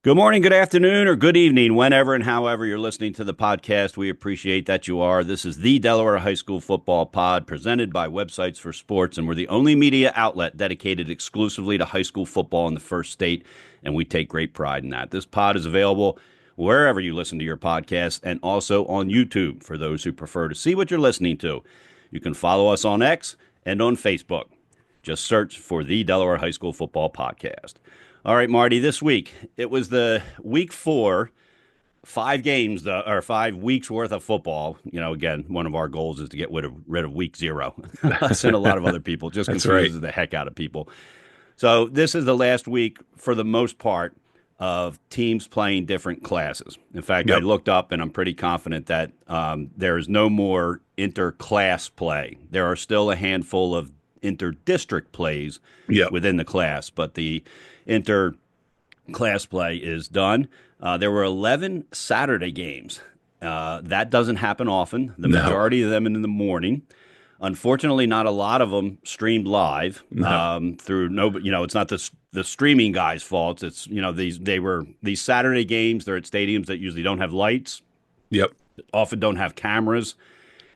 Good morning, good afternoon, or good evening, whenever and however you're listening to the podcast. We appreciate that you are. This is the Delaware High School Football Pod presented by Websites for Sports, and we're the only media outlet dedicated exclusively to high school football in the first state, and we take great pride in that. This pod is available wherever you listen to your podcast and also on YouTube for those who prefer to see what you're listening to. You can follow us on X and on Facebook. Just search for the Delaware High School Football Podcast. All right, Marty, this week, it was the week 4, 5 games, or 5 weeks worth of football. Again, one of our goals is to get rid of week 0. Us and a lot of other people. Just That's right. confuses the heck out of people. So this is the last week, for the most part, of teams playing different classes. In fact, I Yep. looked up and I'm pretty confident that there is no more inter-class play. There are still a handful of inter-district plays Yep. within the class, but the inter-class play is done. There were 11 Saturday games. That doesn't happen often. The No. majority of them in the morning. Unfortunately, not a lot of them streamed live No. through no. It's not the streaming guys' fault. It's these Saturday games. They're at stadiums that usually don't have lights, Yep. often don't have cameras,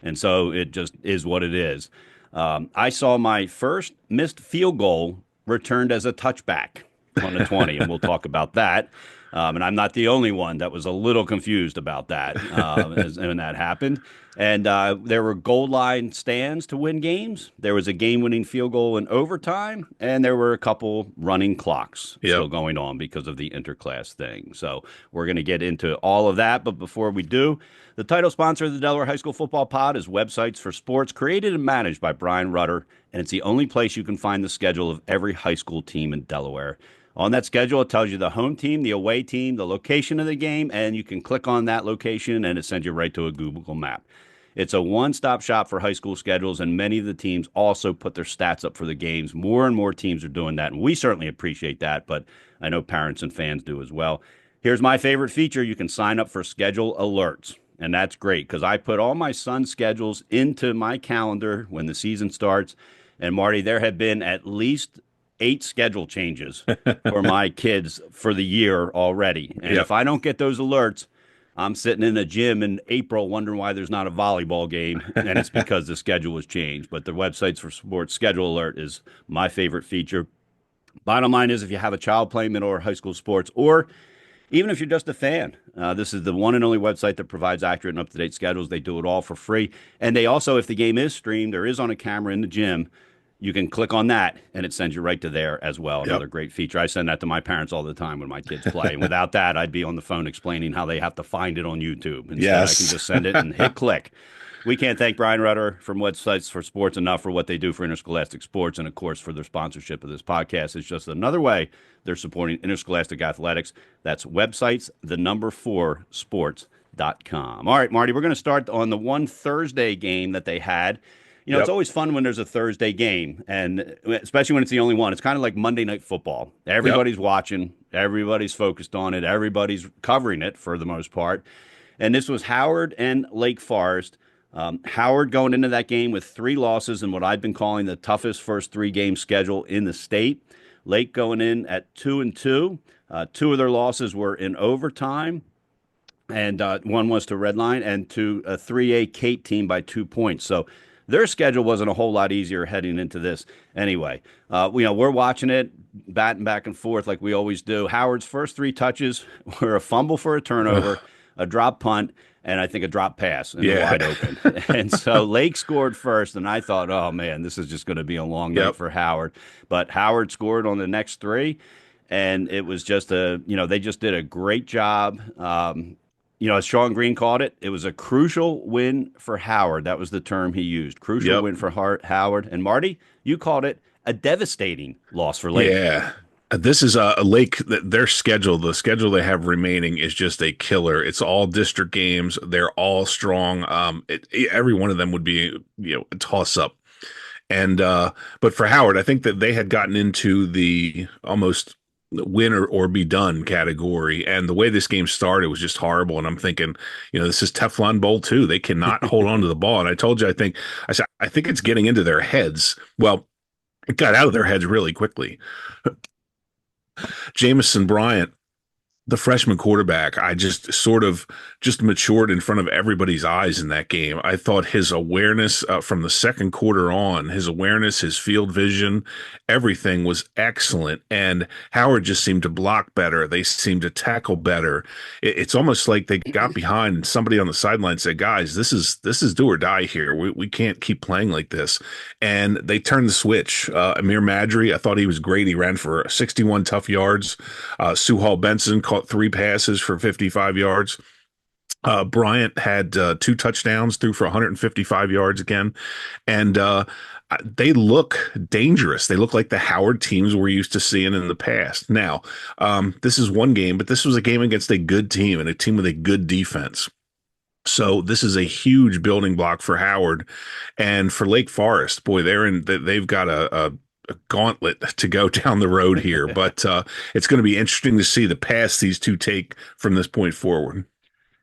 and so it just is what it is. I saw my first missed field goal returned as a touchback on the 20, and we'll talk about that. And I'm not the only one that was a little confused about that when that happened. And there were goal line stands to win games. There was a game-winning field goal in overtime, and there were a couple running clocks still Yep. going on because of the interclass thing. So we're going to get into all of that. But before we do, the title sponsor of the Delaware High School Football Pod is Websites for Sports, created and managed by Brian Rutter, and it's the only place you can find the schedule of every high school team in Delaware. On that schedule, it tells you the home team, the away team, the location of the game, and you can click on that location and it sends you right to a Google map. It's a one-stop shop for high school schedules, and many of the teams also put their stats up for the games. More and more teams are doing that, and we certainly appreciate that, but I know parents and fans do as well. Here's my favorite feature. You can sign up for schedule alerts, and that's great because I put all my son's schedules into my calendar when the season starts. And Marty, there have been at least 8 schedule changes for my kids for the year already. And Yep. if I don't get those alerts, I'm sitting in a gym in April wondering why there's not a volleyball game, and it's because the schedule was changed. But the Websites for Sports schedule alert is my favorite feature. Bottom line is, if you have a child playing middle or high school sports, or even if you're just a fan, this is the one and only website that provides accurate and up-to-date schedules. They do it all for free. And they also, if the game is streamed or is on a camera in the gym, you can click on that and it sends you right to there as well. Yep. Another great feature. I send that to my parents all the time when my kids play. And without that, I'd be on the phone explaining how they have to find it on YouTube. Instead, I can Yes. just send it and hit click. We can't thank Brian Rutter from Websites for Sports enough for what they do for interscholastic sports and, of course, for their sponsorship of this podcast. It's just another way they're supporting interscholastic athletics. That's websites, the number 4 sports.com. All right, Marty, we're going to start on the one Thursday game that they had. It's Yep. always fun when there's a Thursday game, and especially when it's the only one. It's kind of like Monday Night Football. Yep. Everybody's watching, everybody's focused on it, everybody's covering it for the most part. And this was Howard and Lake Forest. Howard going into that game with 3 losses in what I've been calling the toughest first 3-game schedule in the state. Lake going in at 2-2. 2 of their losses were in overtime, and one was to Redline and to a 3A Cape team by 2 points. So their schedule wasn't a whole lot easier heading into this. Anyway, we're watching it, batting back and forth like we always do. Howard's first 3 touches were a fumble for a turnover, a drop punt, and I think a drop pass in the Yeah. wide open. And so Lake scored first, and I thought, oh, man, this is just going to be a long night Yep. for Howard. But Howard scored on the next 3, and it was just they just did a great job. As Sean Green called it, it was a crucial win for Howard. That was the term he used. Crucial Yep. win for Howard. And Marty, you called it a devastating loss for Lake. Yeah. This is a Lake. Their schedule, the schedule they have remaining, is just a killer. It's all district games. They're all strong. Every one of them would be, a toss up. And but for Howard, I think that they had gotten into the almost win or be done category. And the way this game started was just horrible. And I'm thinking, this is Teflon Bowl too. They cannot hold on to the ball. And I told you, I think it's getting into their heads. Well, it got out of their heads really quickly. Jamison Bryant the freshman quarterback, I just sort of just matured in front of everybody's eyes in that game. I thought his awareness from the second quarter on, his awareness, his field vision, everything was excellent. And Howard just seemed to block better. They seemed to tackle better. It's almost like they got behind and somebody on the sideline said, "Guys, this is do or die here. We can't keep playing like this." And they turned the switch. Amir Madry, I thought he was great. He ran for 61 tough yards. Suhal Benson caught 3 passes for 55 yards. Bryant had 2 touchdowns, threw for 155 yards again. And they look dangerous. They look like the Howard teams we're used to seeing in the past. Now, this is one game, but this was a game against a good team and a team with a good defense. So this is a huge building block for Howard and for Lake Forest. Boy, they've got a gauntlet to go down the road here, but it's going to be interesting to see the path these two take from this point forward.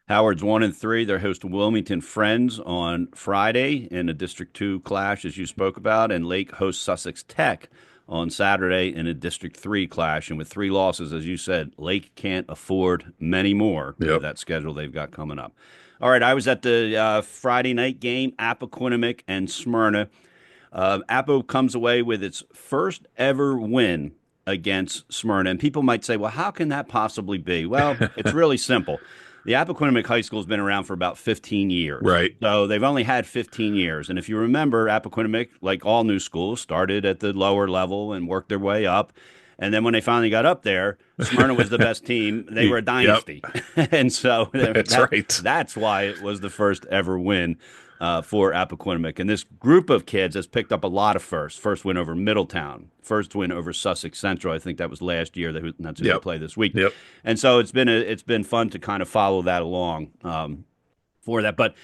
Howard's 1-3. They're hosting Wilmington Friends on Friday in a District 2 clash, as you spoke about, and Lake hosts Sussex Tech on Saturday in a District 3 clash. And with 3 losses, as you said, Lake can't afford many more with Yep. that schedule they've got coming up. All right, I was at the Friday night game, Appoquinimink and Smyrna. Appo comes away with its first ever win against Smyrna. And people might say, well, how can that possibly be? Well, it's really simple. The Appoquinimink High School has been around for about 15 years. Right. So they've only had 15 years. And if you remember, Appoquinimink, like all new schools, started at the lower level and worked their way up. And then when they finally got up there, Smyrna was the best team. They were a dynasty. Yep. And so that's why it was the first ever win for Appoquinimink. And this group of kids has picked up a lot of firsts. First win over Middletown, first win over Sussex Central. I think that was last year. That's who they play this week. Yep. And so it's been fun to kind of follow that along for that. But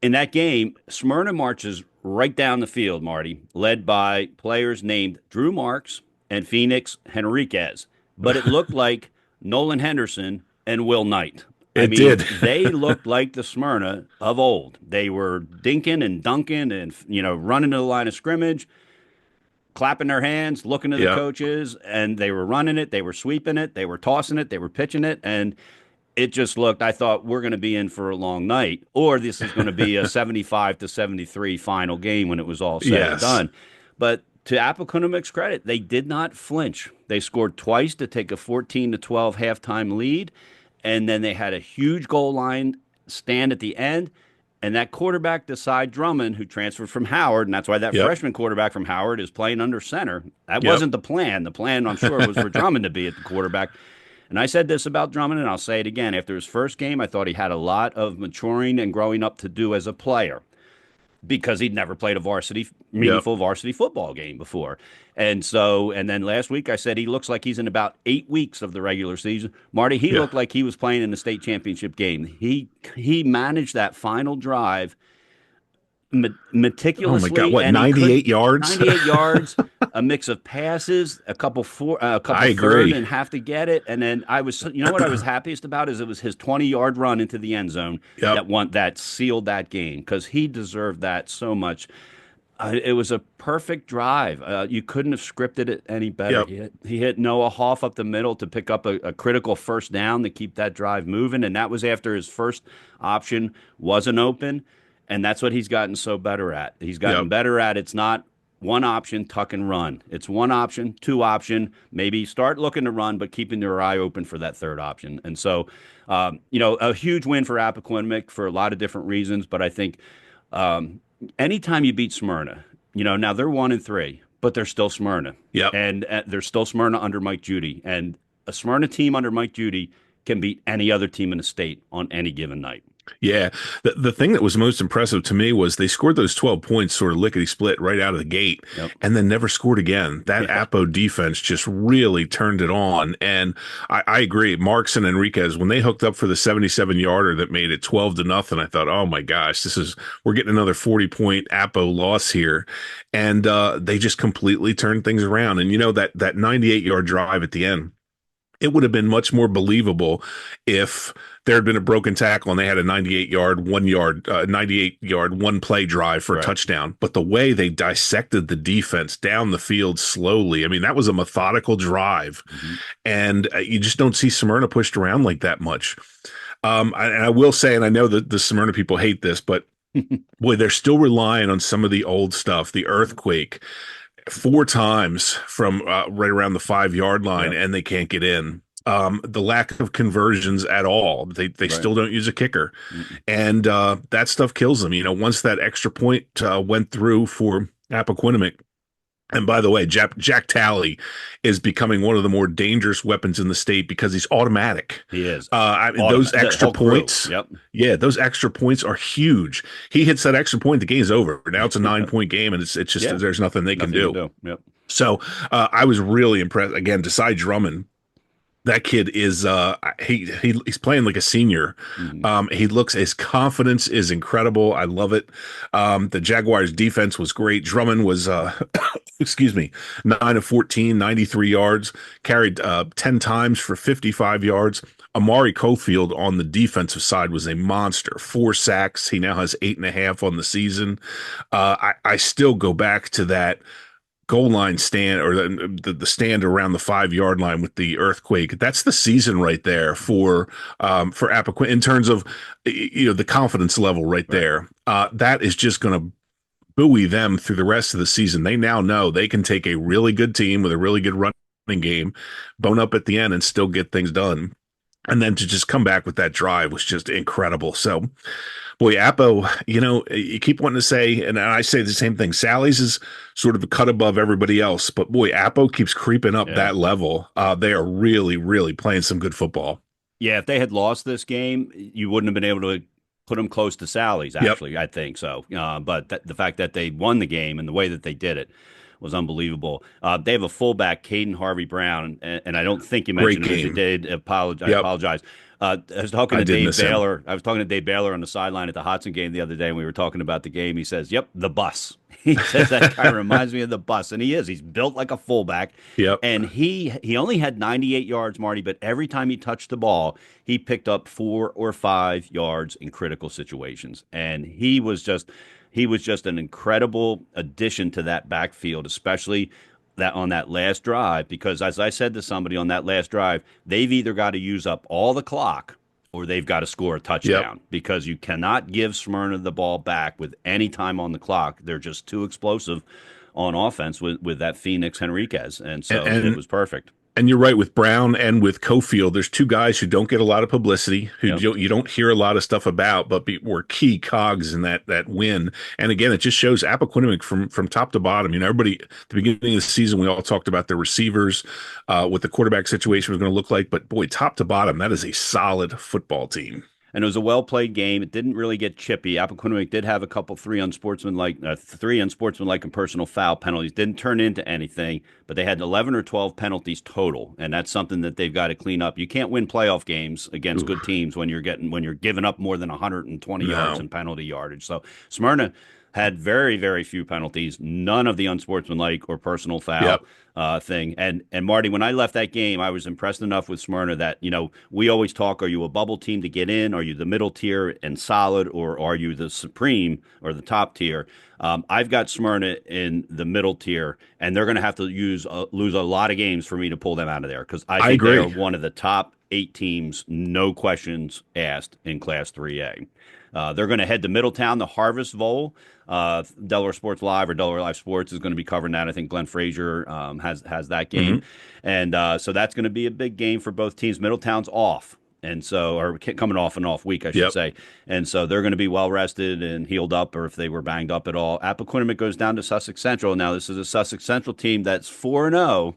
in that game, Smyrna marches right down the field, Marty, led by players named Drew Marks and Phoenix Henriquez. But it looked like Nolan Henderson and Will Knight. It did. They looked like the Smyrna of old. They were dinking and dunking and, running to the line of scrimmage, clapping their hands, looking to the coaches, and they were running it. They were sweeping it. They were tossing it. They were pitching it. And it just looked, I thought, we're going to be in for a long night, or this is going to be a 75-73 final game when it was all said and done. But to Appoquinimink's credit, they did not flinch. They scored twice to take a 14-12 halftime lead. And then they had a huge goal line stand at the end. And that quarterback, Desai Drummond, who transferred from Howard, and that's why that freshman quarterback from Howard is playing under center. That wasn't the plan. The plan, I'm sure, was for Drummond to be at the quarterback. And I said this about Drummond, and I'll say it again. After his first game, I thought he had a lot of maturing and growing up to do as a player because he'd never played a meaningful varsity football game before. And then last week I said he looks like he's in about 8 weeks of the regular season. Marty, he looked like he was playing in the state championship game. He managed that final drive meticulously. Oh my God! What, 98 yards? 98 yards, a mix of passes, a couple third and have to get it. And then what I was happiest about is it was his 20-yard run into the end zone that sealed that game because he deserved that so much. It was a perfect drive. You couldn't have scripted it any better. He hit Noah Hoff up the middle to pick up a critical first down to keep that drive moving, and that was after his first option wasn't open. And that's what he's gotten so better at. He's gotten better at it's not one option, tuck and run. It's one option, two option, maybe start looking to run, but keeping your eye open for that third option. And so, a huge win for Appoquinimink for a lot of different reasons. But I think anytime you beat Smyrna, now they're 1-3, but they're still Smyrna. And they're still Smyrna under Mike Judy. And a Smyrna team under Mike Judy can beat any other team in the state on any given night. Yeah. The thing that was most impressive to me was they scored those 12 points sort of lickety-split right out of the gate and then never scored again. That Appo defense just really turned it on. And I agree. Marks and Enriquez, when they hooked up for the 77-yarder that made it 12-0, I thought, oh my gosh, we're getting another 40-point Appo loss here. And they just completely turned things around. And that 98-yard drive at the end, It would have been much more believable if there had been a broken tackle and they had a 98 yard, one play drive for a Right. touchdown. But the way they dissected the defense down the field slowly, I mean, that was a methodical drive. Hmm. And you just don't see Smyrna pushed around like that much. And I will say, and I know that the Smyrna people hate this, but boy, they're still relying on some of the old stuff, the earthquake, four times from right around the 5 yard line, Yep. and they can't get in. The lack of conversions at all. They Right. still don't use a kicker, Mm-mm. and that stuff kills them. Once that extra point went through for Appoquinimink, and by the way, Jack Talley is becoming one of the more dangerous weapons in the state because he's automatic. He is. I mean, those Automatic. The extra whole crew. points, Yep. yeah, those extra points are huge. He hits that extra point, the game's over. Now it's a 9 point game, and it's just Yeah. there's nothing they can Nothing you can do. do. Yep. So I was really impressed. Again, Desai Drummond, that kid is he's playing like a senior. Hmm. He looks his confidence is incredible. I love it. The Jaguars defense was great. Drummond was excuse me, 9 of 14, 93 yards, carried 10 times for 55 yards. Amari Cofield on the defensive side was a monster. 4 sacks. He now has 8.5 on the season. I still go back to that goal line stand or the stand around the 5 yard line with the earthquake. That's the season right there for Appoquin in terms of the confidence level right Right. there. That is just going to buoy them through the rest of the season. They now know they can take a really good team with a really good running game, bone up at the end, and still get things done. And then to just come back with that drive was just incredible. So boy, Appo, you keep wanting to say, and I say the same thing. Sally's is sort of a cut above everybody else, but boy, Appo keeps creeping up Yeah. that level. They are really, really playing some good football. Yeah. If they had lost this game, you wouldn't have been able to put them close to Sally's, Yep, actually, I think so. But the fact that they won the game and the way that they did it was unbelievable. They have a fullback, Caden Harvey Brown, and I don't think you great mentioned him. If you game. did, I Yep, apologize. I was talking I to did Dave miss him. Baylor. I was talking to Dave Baylor on the sideline at the Hodson game the other day, and we were talking about the game. He says, "Yep, the bus." He says that guy reminds me of the bus, and he is. He's built like a fullback, Yep. and he only had 98 yards, Marty, but every time he touched the ball, he picked up 4 or 5 yards in critical situations, and he was just an incredible addition to that backfield, especially that on that last drive, because as I said to somebody on that last drive, they've either got to use up all the clock or they've got to score a Yep. touchdown because you cannot give Smyrna the ball back with any time on the clock. They're just too explosive on offense with that Phoenix Henriquez. And And, so it and was perfect. And you're right with Brown and with Cofield. There's two guys who don't get a lot of publicity, who Yep. you don't hear a lot of stuff about, but were key cogs in that win. And again, it just shows Appoquinimink from top to bottom. Everybody at the beginning of the season, we all talked about their receivers, what the quarterback situation was going to look like. But boy, top to bottom, that is a solid football team. And it was a well played game. It didn't really get chippy. Appoquinimink did have a couple three unsportsmanlike and personal foul penalties. Didn't turn into anything, but they had 11 or 12 penalties total, and that's something that they've got to clean up. You can't win playoff games against good Oof, teams when you're giving up more than 120 yards no. in penalty yardage. So Smyrna had very, very few penalties, none of the unsportsmanlike or personal foul Yep. thing. And Marty, when I left that game, I was impressed enough with Smyrna that we always talk: are you a bubble team to get in? Are you the middle tier and solid, or are you the supreme or the top tier? I've got Smyrna in the middle tier, and they're going to have to lose a lot of games for me to pull them out of there because I I think they are agree. one of the top 8 teams, no questions asked, in Class 3A. They're going to head to Middletown, the Harvest Bowl. Delaware Sports Live or Delaware Live Sports is going to be covering that. I think Glenn Frazier has that game, Hmm. and so that's going to be a big game for both teams. Middletown's off, and so or coming off an off week, I should Yep. say, and so they're going to be well rested and healed up, or if they were banged up at all. Appoquinimink goes down to Sussex Central. Now this is a Sussex Central team that's 4-0,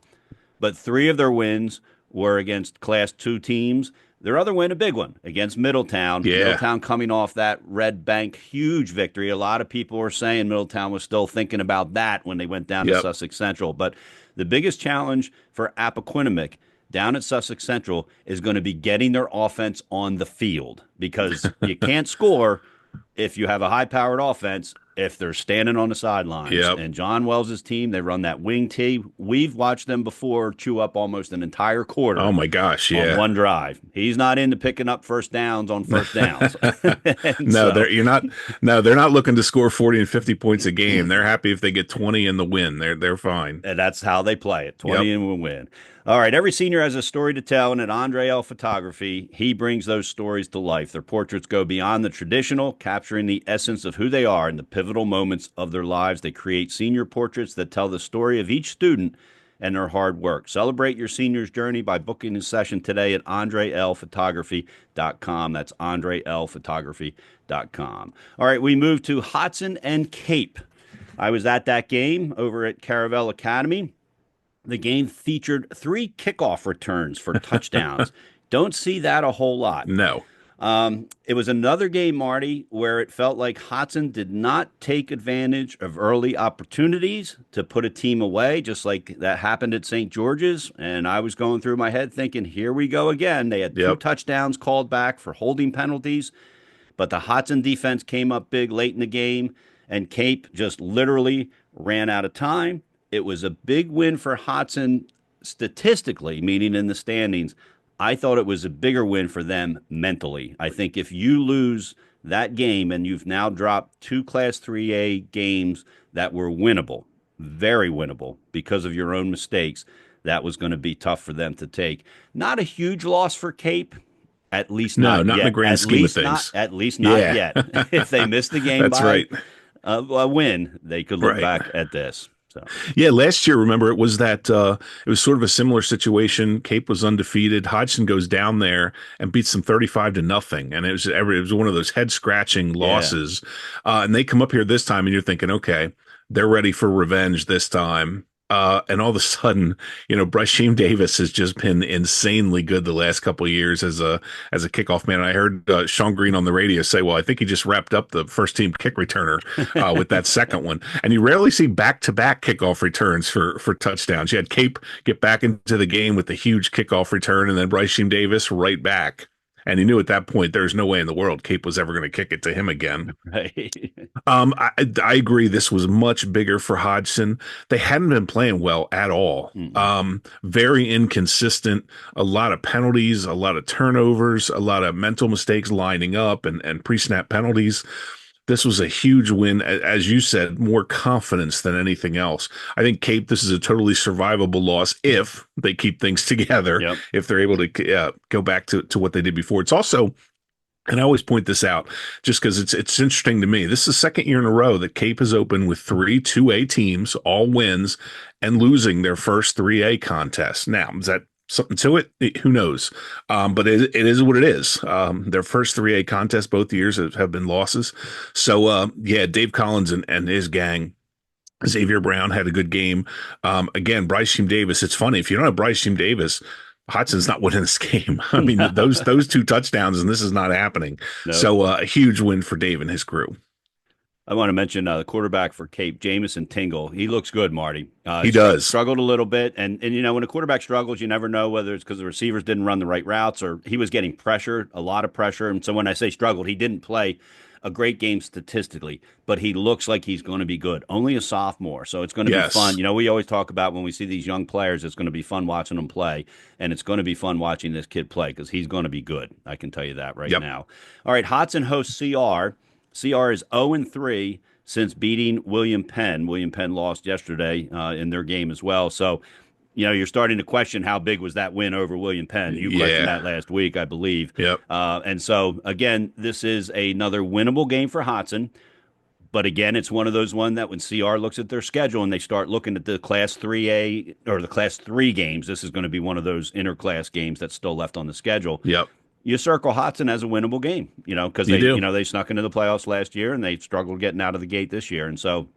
but 3 of their wins were against Class 2 teams. Their other win, a big one, against Middletown. Yeah. Middletown coming off that Red Bank huge victory. A lot of people were saying Middletown was still thinking about that when they went down to Yep. Sussex Central. But the biggest challenge for Appoquinimink down at Sussex Central is going to be getting their offense on the field because you can't score if you have a high-powered offense if they're standing on the sidelines. Yep. And John Wells's team, they run that wing tee. We've watched them before chew up almost an entire Oh quarter my gosh, on yeah. one drive. He's not into picking up first downs on first downs. And No, so they're you're not no, they're not looking to score 40 and 50 points a game. They're happy if they get 20 in the win. They're fine. and that's how they play it. Yep. 20 and we win. All right. Every senior has a story to tell, and at Andre L Photography, he brings those stories to life. Their portraits go beyond the traditional, capturing the essence of who they are in the pivotal moments of their lives. They create senior portraits that tell the story of each student and their hard work. Celebrate your senior's journey by booking a session today at andrelphotography.com. That's andrelphotography.com. All right, we move to Hodson and Cape. I was at that game over at Caravel Academy. The game featured 3 kickoff returns for touchdowns. Don't see that a whole lot. No. It was another game, Marty, where it felt like Hodson did not take advantage of early opportunities to put a team away, just like that happened at St. George's. And I was going through my head thinking, here we go again. They had 2 Yep. touchdowns called back for holding penalties, but the Hodson defense came up big late in the game, and Cape just literally ran out of time. It was a big win for Hodson statistically, meaning in the standings. I thought it was a bigger win for them mentally. I think if you lose that game and you've now dropped 2 Class 3A games that were winnable, very winnable because of your own mistakes, that was going to be tough for them to take. Not a huge loss for Cape, at least No, not not in the yet. grand At scheme of least things. at least not Yeah. yet. If they missed the game That's by right. a win, they could look Right. back at this. So Yeah, last year, remember, it was sort of a similar situation. Cape was undefeated. Hodgson goes down there and beats them 35 to nothing. And it was one of those head scratching yeah. losses. And they come up here this time and you're thinking, okay, they're ready for revenge this time. And all of a sudden, Bryce Davis has just been insanely good the last couple of years as a kickoff man. I heard Sean Green on the radio say, "Well, I think he just wrapped up the first team kick returner with that second one." And you rarely see back to back kickoff returns for touchdowns. You had Cape get back into the game with a huge kickoff return, and then Bryce Davis right back. And he knew at that point there's no way in the world Cape was ever going to kick it to him again. Right. I agree. This was much bigger for Hodgson. They hadn't been playing well at all. Mm-mm. Very inconsistent. A lot of penalties, a lot of turnovers, a lot of mental mistakes lining up, and pre-snap penalties. This was a huge win, as you said, more confidence than anything else. I think Cape, this is a totally survivable loss if they keep things together, Yep. if they're able to go back to what they did before. It's also, and I always point this out just because it's interesting to me. This is the second year in a row that Cape has opened with 3 2A teams, all wins, and losing their first 3A contest. Now, is that something to it? Who knows? But it is what it is. Their first 3A contest both years have been losses. So, yeah, Dave Collins and his gang. Xavier Brown had a good game. Again, Bryce Davis. It's funny. If you don't have Bryce Davis, Hodson's not winning this game. I mean, those 2 touchdowns, and this is not happening. No. So a huge win for Dave and his crew. I want to mention the quarterback for Cape, Jamison Tingle. He looks good, Marty. He does. Struggled a little bit. And when a quarterback struggles, you never know whether it's because the receivers didn't run the right routes or he was getting pressure, a lot of pressure. And so when I say struggled, he didn't play a great game statistically, but he looks like he's going to be good. Only a sophomore, so it's going to be fun. We always talk about when we see these young players, it's going to be fun watching them play, and it's going to be fun watching this kid play because he's going to be good. I can tell you that right now. All right, Hodson hosts CR. CR is 0-3 since beating William Penn. William Penn lost yesterday in their game as well. So, you're starting to question how big was that win over William Penn. You questioned that last week, I believe. Yep. And so, again, this is another winnable game for Hodson. But again, it's one of those that when CR looks at their schedule and they start looking at the Class 3A or the Class 3 games, this is going to be one of those interclass games that's still left on the schedule. Yep. You circle Hodson as a winnable game, because they snuck into the playoffs last year and they struggled getting out of the gate this year. And so,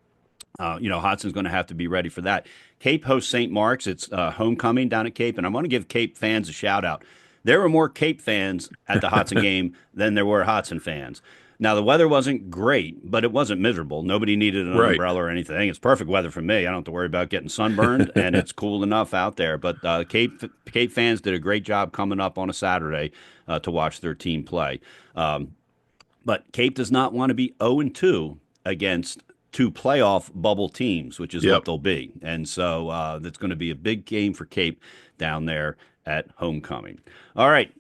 Hodson's going to have to be ready for that. Cape hosts St. Mark's. It's homecoming down at Cape, and I want to give Cape fans a shout out. There were more Cape fans at the Hodson game than there were Hodson fans. Now, the weather wasn't great, but it wasn't miserable. Nobody needed an umbrella or anything. It's perfect weather for me. I don't have to worry about getting sunburned, and it's cool enough out there. But Cape fans did a great job coming up on a Saturday to watch their team play. But Cape does not want to be 0-2 against two playoff bubble teams, which is what Yep. they'll be. And so that's going to be a big game for Cape down there at homecoming. All right.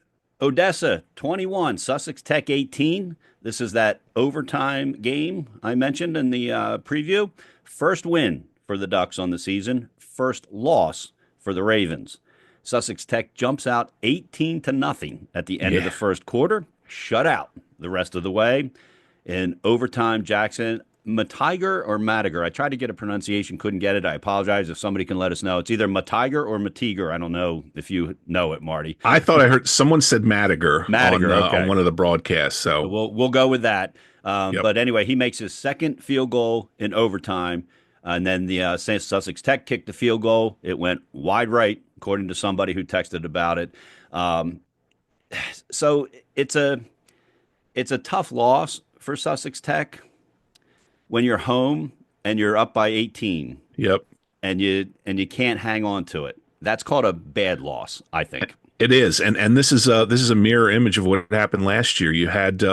Odessa 21, Sussex Tech 18. This is that overtime game I mentioned in the preview. First win for the Ducks on the season, first loss for the Ravens. Sussex Tech jumps out 18 to nothing at the end of the Yeah. first quarter, shut out the rest of the way. In overtime, Jackson Matiger or Matiger. I tried to get a pronunciation, couldn't get it. I apologize if somebody can let us know. It's either Matiger or Matiger. I don't know if you know it, Marty. I thought I heard someone said Madiger Matiger, on okay. one of the broadcasts. So So, we'll go with that. yep. But anyway, he makes his second field goal in overtime, and then the Sussex Tech kicked the field goal. It went wide right, according to somebody who texted about it. Um, so it's a tough loss for Sussex Tech when you're home and you're up by 18 Yep. and you can't hang on to it. That's called a bad loss, I think. It is, and this is a mirror image of what happened last year. You had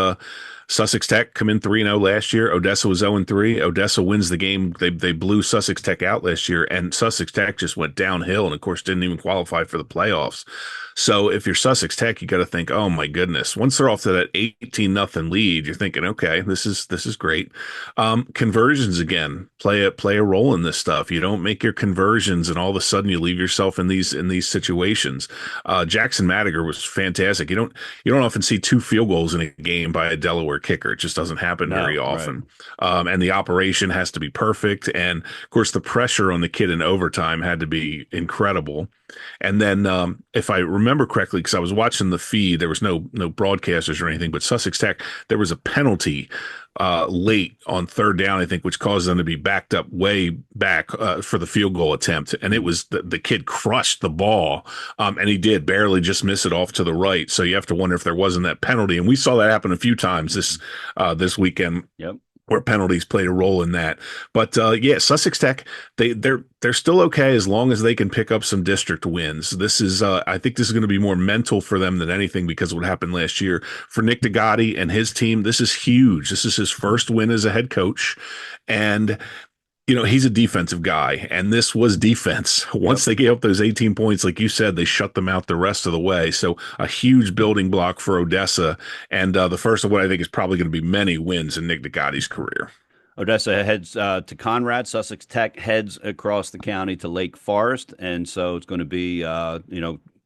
Sussex Tech come in 3-0 last year. Odessa was 0-3. Odessa wins the game. They blew Sussex Tech out last year, and Sussex Tech just went downhill, and of course didn't even qualify for the playoffs. So if you're Sussex Tech, you got to think, oh my goodness. Once they're off to that 18-0 lead, you're thinking, okay, this is great. Conversions again play a role in this stuff. You don't make your conversions, and all of a sudden you leave yourself in these situations. Jackson Madiger was fantastic. You don't often see two field goals in a game by a Delaware kicker. It just doesn't happen very No, right. often. And the operation has to be perfect. And of course, the pressure on the kid in overtime had to be incredible. And then, if I remember correctly, because I was watching the feed, there was no broadcasters or anything, but Sussex Tech, there was a penalty late on third down, I think, which caused them to be backed up way back for the field goal attempt. And it was the kid crushed the ball, and he did barely just miss it off to the right. So you have to wonder if there wasn't that penalty. And we saw that happen a few times this weekend. Yep. Where penalties played a role in that. But yeah, Sussex Tech, they're still okay as long as they can pick up some district wins. This is I think this is going to be more mental for them than anything because of what happened last year. For Nick DeGotti and his team, this is huge. This is his first win as a head coach. And he's a defensive guy, and this was defense. Once they gave up those 18 points, like you said, they shut them out the rest of the way. So a huge building block for Odessa, and the first of what I think is probably going to be many wins in Nick DeGotti's career. Odessa heads to Conrad. Sussex Tech heads across the county to Lake Forest, and so it's going to be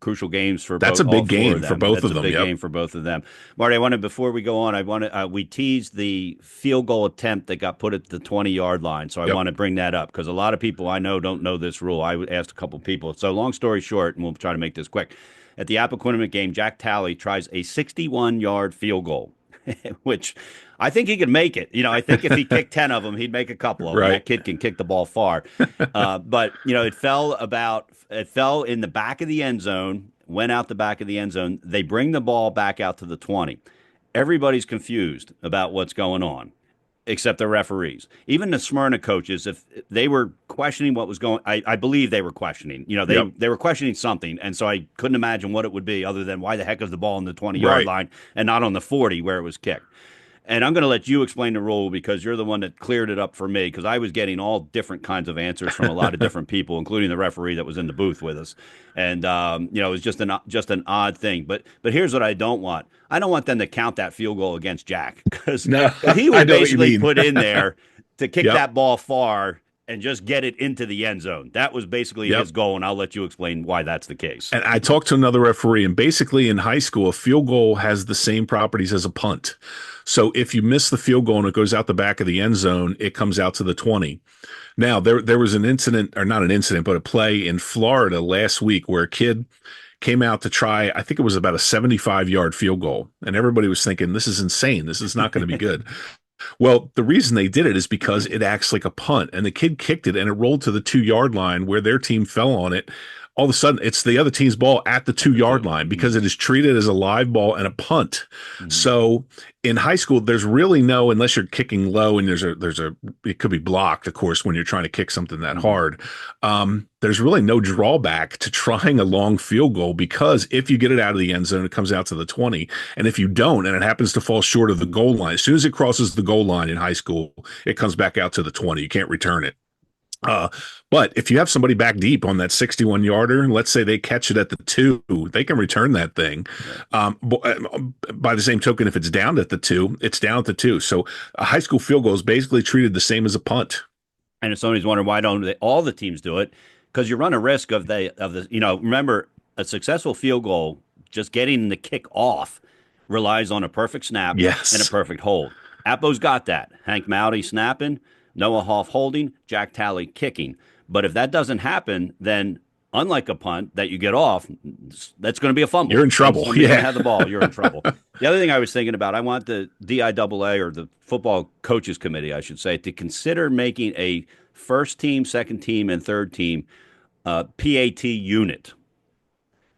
crucial games for That's both, a all big four game of them. for both That's of them. a big Yep. game for both of them. Marty, before we go on, we teased the field goal attempt that got put at the 20-yard line, so I Yep. want to bring that up because a lot of people I know don't know this rule. I asked a couple people. So long story short, and we'll try to make this quick. At the Appoquinimink game, Jack Talley tries a 61-yard field goal, which I think he could make it. I think if he kicked 10 of them, he'd make a couple of them. Right. That kid can kick the ball far. But it fell in the back of the end zone, went out the back of the end zone. They bring the ball back out to the 20. Everybody's confused about what's going on, except the referees. Even the Smyrna coaches, if they were questioning what was going, I believe they were questioning. Yep. They were questioning something, and so I couldn't imagine what it would be other than why the heck is the ball on the 20-yard Right. line and not on the 40 where it was kicked. And I'm going to let you explain the rule because you're the one that cleared it up for me because I was getting all different kinds of answers from a lot of different people, including the referee that was in the booth with us. And it was just an odd thing. But here's what I don't want. I don't want them to count that field goal against Jack because No, he I was know what you basically mean. put in there to kick Yep. that ball far and just get it into the end zone. That was basically Yep. his goal, and I'll let you explain why that's the case. And I talked to another referee, and basically in high school, a field goal has the same properties as a punt. So if you miss the field goal and it goes out the back of the end zone, it comes out to the 20. Now, there was an incident, or not an incident, but a play in Florida last week where a kid came out to try, I think it was about a 75-yard field goal. And everybody was thinking, this is insane. This is not going to be good. Well, the reason they did it is because it acts like a punt, and the kid kicked it and it rolled to the 2-yard line where their team fell on it. All of a sudden, it's the other team's ball at the 2-yard line because it is treated as a live ball and a punt. Mhm. So in high school, there's really no, unless you're kicking low and it could be blocked, of course, when you're trying to kick something that Mhm. hard. There's really no drawback to trying a long field goal because if you get it out of the end zone, it comes out to the 20. And if you don't, and it happens to fall short of the goal line, as soon as it crosses the goal line in high school, it comes back out to the 20. You can't return it. Uh, but if you have somebody back deep on that 61 yarder, let's say they catch it at the 2, they can return that thing. Right. By the same token, if it's down at the 2, it's down at the 2. So a high school field goal is basically treated the same as a punt. And if somebody's wondering why don't all the teams do it, because you run a risk of the remember a successful field goal, just getting the kick off relies on a perfect snap and a Yes. perfect hold. Appo's got that. Hank Mowdy snapping, Noah Hoff holding, Jack Talley kicking. But if that doesn't happen, then unlike a punt that you get off, that's going to be a fumble. You're in trouble. When you're going to Yeah. have the ball, you're in trouble. The other thing I was thinking about, I want the DIAA or the Football Coaches Committee, I should say, to consider making a first team, second team, and third team PAT unit.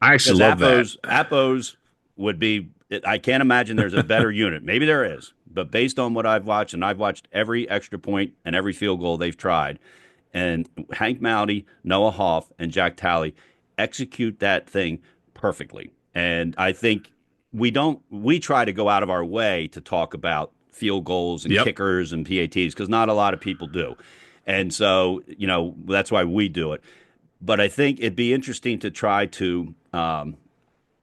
I Because actually love that. Appos would be, I can't imagine there's a better unit. Maybe there is, but based on what I've watched, and I've watched every extra point and every field goal they've tried, and Hank Mowdy, Noah Hoff, and Jack Talley execute that thing perfectly. And I think we try to go out of our way to talk about field goals and Yep. kickers and PATs because not a lot of people do. And so, that's why we do it. But I think it'd be interesting to try to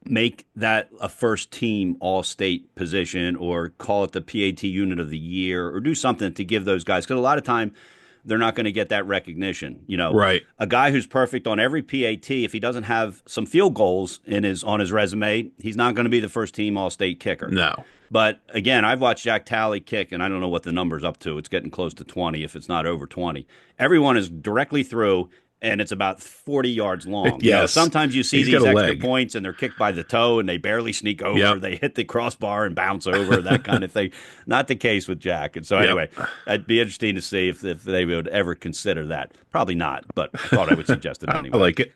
make that a first team all state position or call it the PAT unit of the year or do something to give those guys because a lot of time they're not going to get that recognition. Right. A guy who's perfect on every PAT, if he doesn't have some field goals on his resume, he's not going to be the first team all state kicker. No. But again, I've watched Jack Talley kick, and I don't know what the number's up to. It's getting close to 20 if it's not over 20. Everyone is directly through, and it's about 40 yards long. Yes. Sometimes you see He's these got a extra leg. points, and they're kicked by the toe, and they barely sneak over. Yep. They hit the crossbar and bounce over, that kind of thing. Not the case with Jack. And so Yep. anyway, it'd be interesting to see if they would ever consider that. Probably not, but I thought I would suggest it I anyway. like it.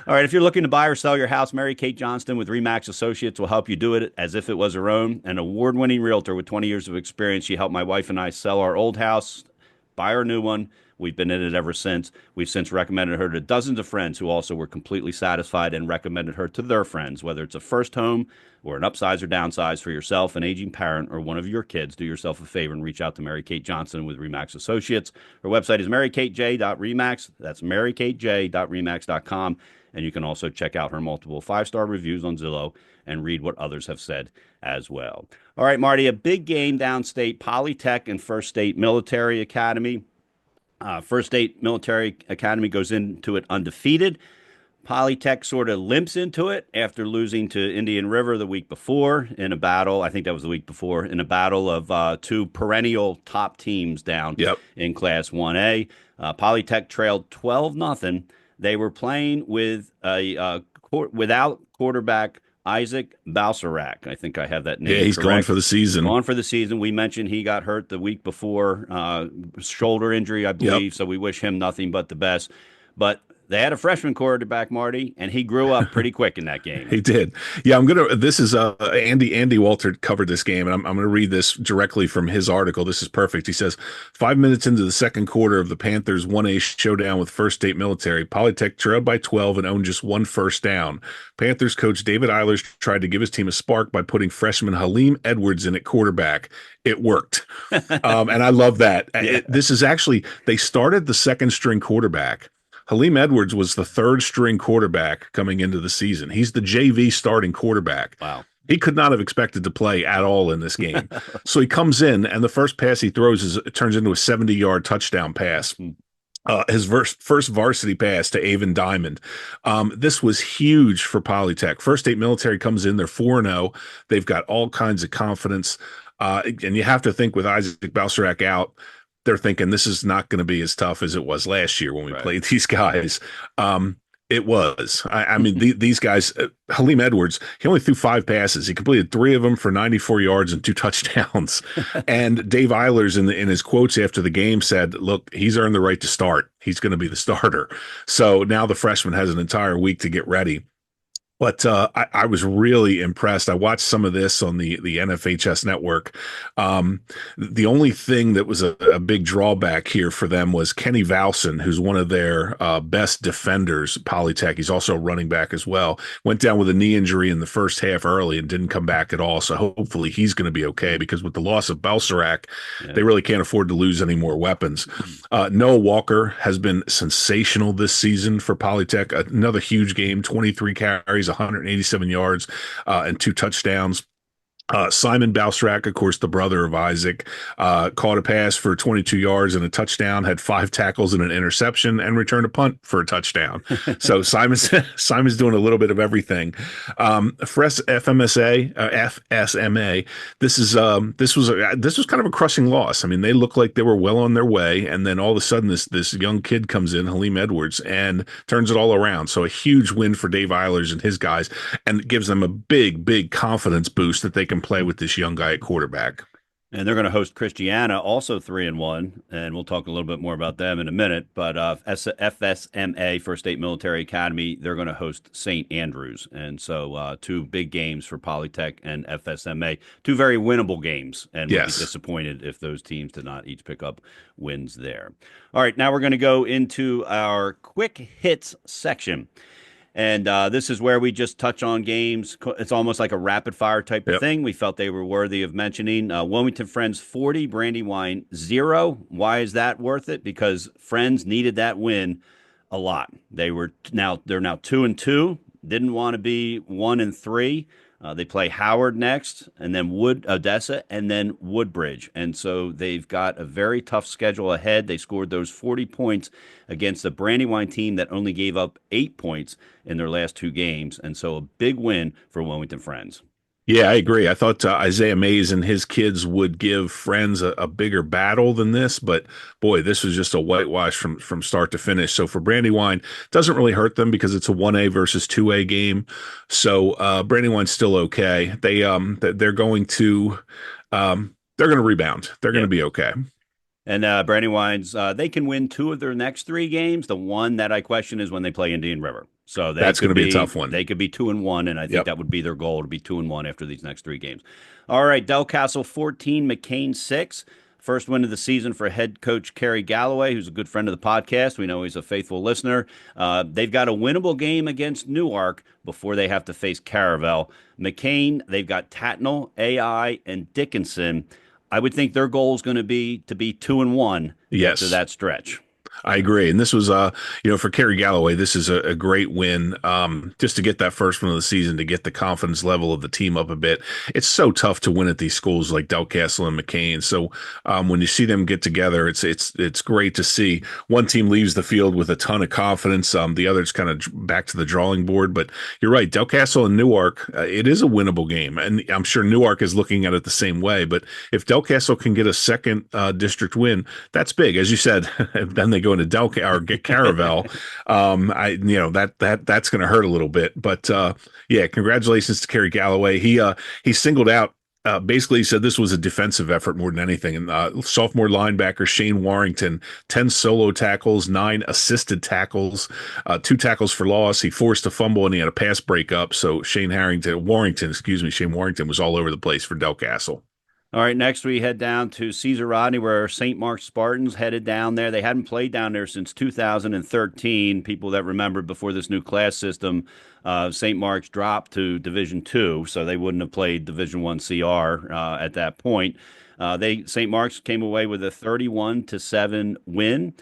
All right, if you're looking to buy or sell your house, Mary Kate Johnston with Remax Associates will help you do it as if it was her own. An award-winning realtor with 20 years of experience, she helped my wife and I sell our old house, buy our new one. We've been in it ever since. We've since recommended her to dozens of friends who also were completely satisfied and recommended her to their friends. Whether it's a first home or an upsize or downsize for yourself, an aging parent, or one of your kids, do yourself a favor and reach out to Mary Kate Johnston with Remax Associates. Her website is marykatej.remax. That's marykatej.remax.com. And you can also check out her multiple 5-star reviews on Zillow and read what others have said as well. All right, Marty, a big game downstate, Polytech and First State Military Academy. First State Military Academy goes into it undefeated. Polytech sort of limps into it after losing to Indian River the week before in a battle. I think that was the week before in a battle of two perennial top teams down Yep. in Class 1A. Polytech trailed 12-0. They were playing with without quarterback Isaac Balsarac. I think I have that name Yeah, he's correct. gone for the season. Gone for the season. We mentioned he got hurt the week before, shoulder injury, I believe. So we wish him nothing but the best. But they had a freshman quarterback, Marty, and he grew up pretty quick in that game. He did. Yeah, this is Andy Walter covered this game, and I'm gonna read this directly from his article. This is perfect. He says, 5 minutes into the second quarter of the Panthers 1A showdown with First State Military, Polytech trailed by 12 and owned just one first down. Panthers coach David Eilers tried to give his team a spark by putting freshman Halim Edwards in at quarterback. It worked. And I love that. Yeah. This is actually, they started the second string quarterback. Halim Edwards was the third string quarterback coming into the season. He's the JV starting quarterback. Wow. He could not have expected to play at all in this game. So he comes in, and the first pass he throws turns into a 70-yard touchdown pass. His first varsity pass to Avon Diamond. This was huge for Polytech. First State Military comes in, they're 4-0. They've got all kinds of confidence. And you have to think with Isaac Balsarac out, they're thinking this is not going to be as tough as it was last year when we played these guys. It was. I mean, these guys, Halim Edwards, he only threw 5 passes. He completed 3 of them for 94 yards and 2 touchdowns. And Dave Eilers in his quotes after the game said, look, he's earned the right to start. He's going to be the starter. So now the freshman has an entire week to get ready. But I was really impressed. I watched some of this on the NFHS network. Um, the only thing that was a big drawback here for them was Kenny Valson, who's one of their best defenders, Polytech. He's also a running back as well. Went down with a knee injury in the first half early and didn't come back at all. So hopefully he's going to be okay because with the loss of Balsarac, Yeah. they really can't afford to lose any more weapons. Noah Walker has been sensational this season for Polytech. Another huge game, 23 carries, 187 yards, and 2 touchdowns. Simon Balsrak, of course, the brother of Isaac, caught a pass for 22 yards and a touchdown, had 5 tackles and an interception, and returned a punt for a touchdown. So Simon's doing a little bit of everything. For FMSA, this was kind of a crushing loss. I mean, they looked like they were well on their way, and then all of a sudden, this young kid comes in, Halim Edwards, and turns it all around. So a huge win for Dave Eilers and his guys, and it gives them a big confidence boost that they can play with this young guy at quarterback. And they're going to host Christiana, also 3-1, and we'll talk a little bit more about them in a minute. But FSMA, First State Military Academy, they're going to host St. Andrews, and so 2 big games for Polytech and FSMA, 2 very winnable games, and we'd be Yes. disappointed if those teams did not each pick up wins there. All right, now we're going to go into our quick hits section. And this is where we just touch on games. It's almost like a rapid fire type of Yep. thing. We felt they were worthy of mentioning. Wilmington Friends 40, Brandywine 0. Why is that worth it? Because Friends needed that win a lot. They're now 2-2. Didn't want to be 1-3. They play Howard next, and then Odessa, and then Woodbridge. And so they've got a very tough schedule ahead. They scored those 40 points against the Brandywine team that only gave up 8 points in their last 2 games. And so a big win for Wilmington Friends. Yeah, I agree. I thought Isaiah Mays and his kids would give Friends a bigger battle than this, but boy, this was just a whitewash from start to finish. So for Brandywine, doesn't really hurt them because it's a 1A versus 2A game. So Brandywine's still okay. They're going to rebound. They're going Yeah. to be okay. And Brandywine's, they can win 2 of their next 3 games. The one that I question is when they play Indian River. So That's going to be a tough one. They could be 2-1, and I think Yep. that would be their goal to be 2-1 after these next 3 games. All right, Del Castle 14, McCain 6. First win of the season for head coach Kerry Galloway, who's a good friend of the podcast. We know he's a faithful listener. They've got a winnable game against Newark before they have to face Caravel. McCain, they've got Tatnall, AI, and Dickinson. I would think their goal is going to be 2-1 Yes. after that stretch. I agree. And this was, for Kerry Galloway, this is a great win just to get that first one of the season, to get the confidence level of the team up a bit. It's so tough to win at these schools like Delcastle and McCain. So when you see them get together, it's great to see. One team leaves the field with a ton of confidence. The other's kind of back to the drawing board. But you're right, Delcastle and Newark, it is a winnable game. And I'm sure Newark is looking at it the same way. But if Delcastle can get a second district win, that's big. As you said, then they go into or get Caravel. That's going to hurt a little bit, but yeah, congratulations to Kerry Galloway. He singled out. Basically, he said this was a defensive effort more than anything. And sophomore linebacker Shane Warrington, 10 solo tackles, 9 assisted tackles, 2 tackles for loss. He forced a fumble and he had a pass breakup. So Shane Warrington was all over the place for Delcastle. All right, next we head down to Caesar Rodney, where St. Mark's Spartans headed down there. They hadn't played down there since 2013. People that remembered before this new class system, St. Mark's dropped to Division II, so they wouldn't have played Division I CR at that point. St. Mark's came away with a 31-7 win.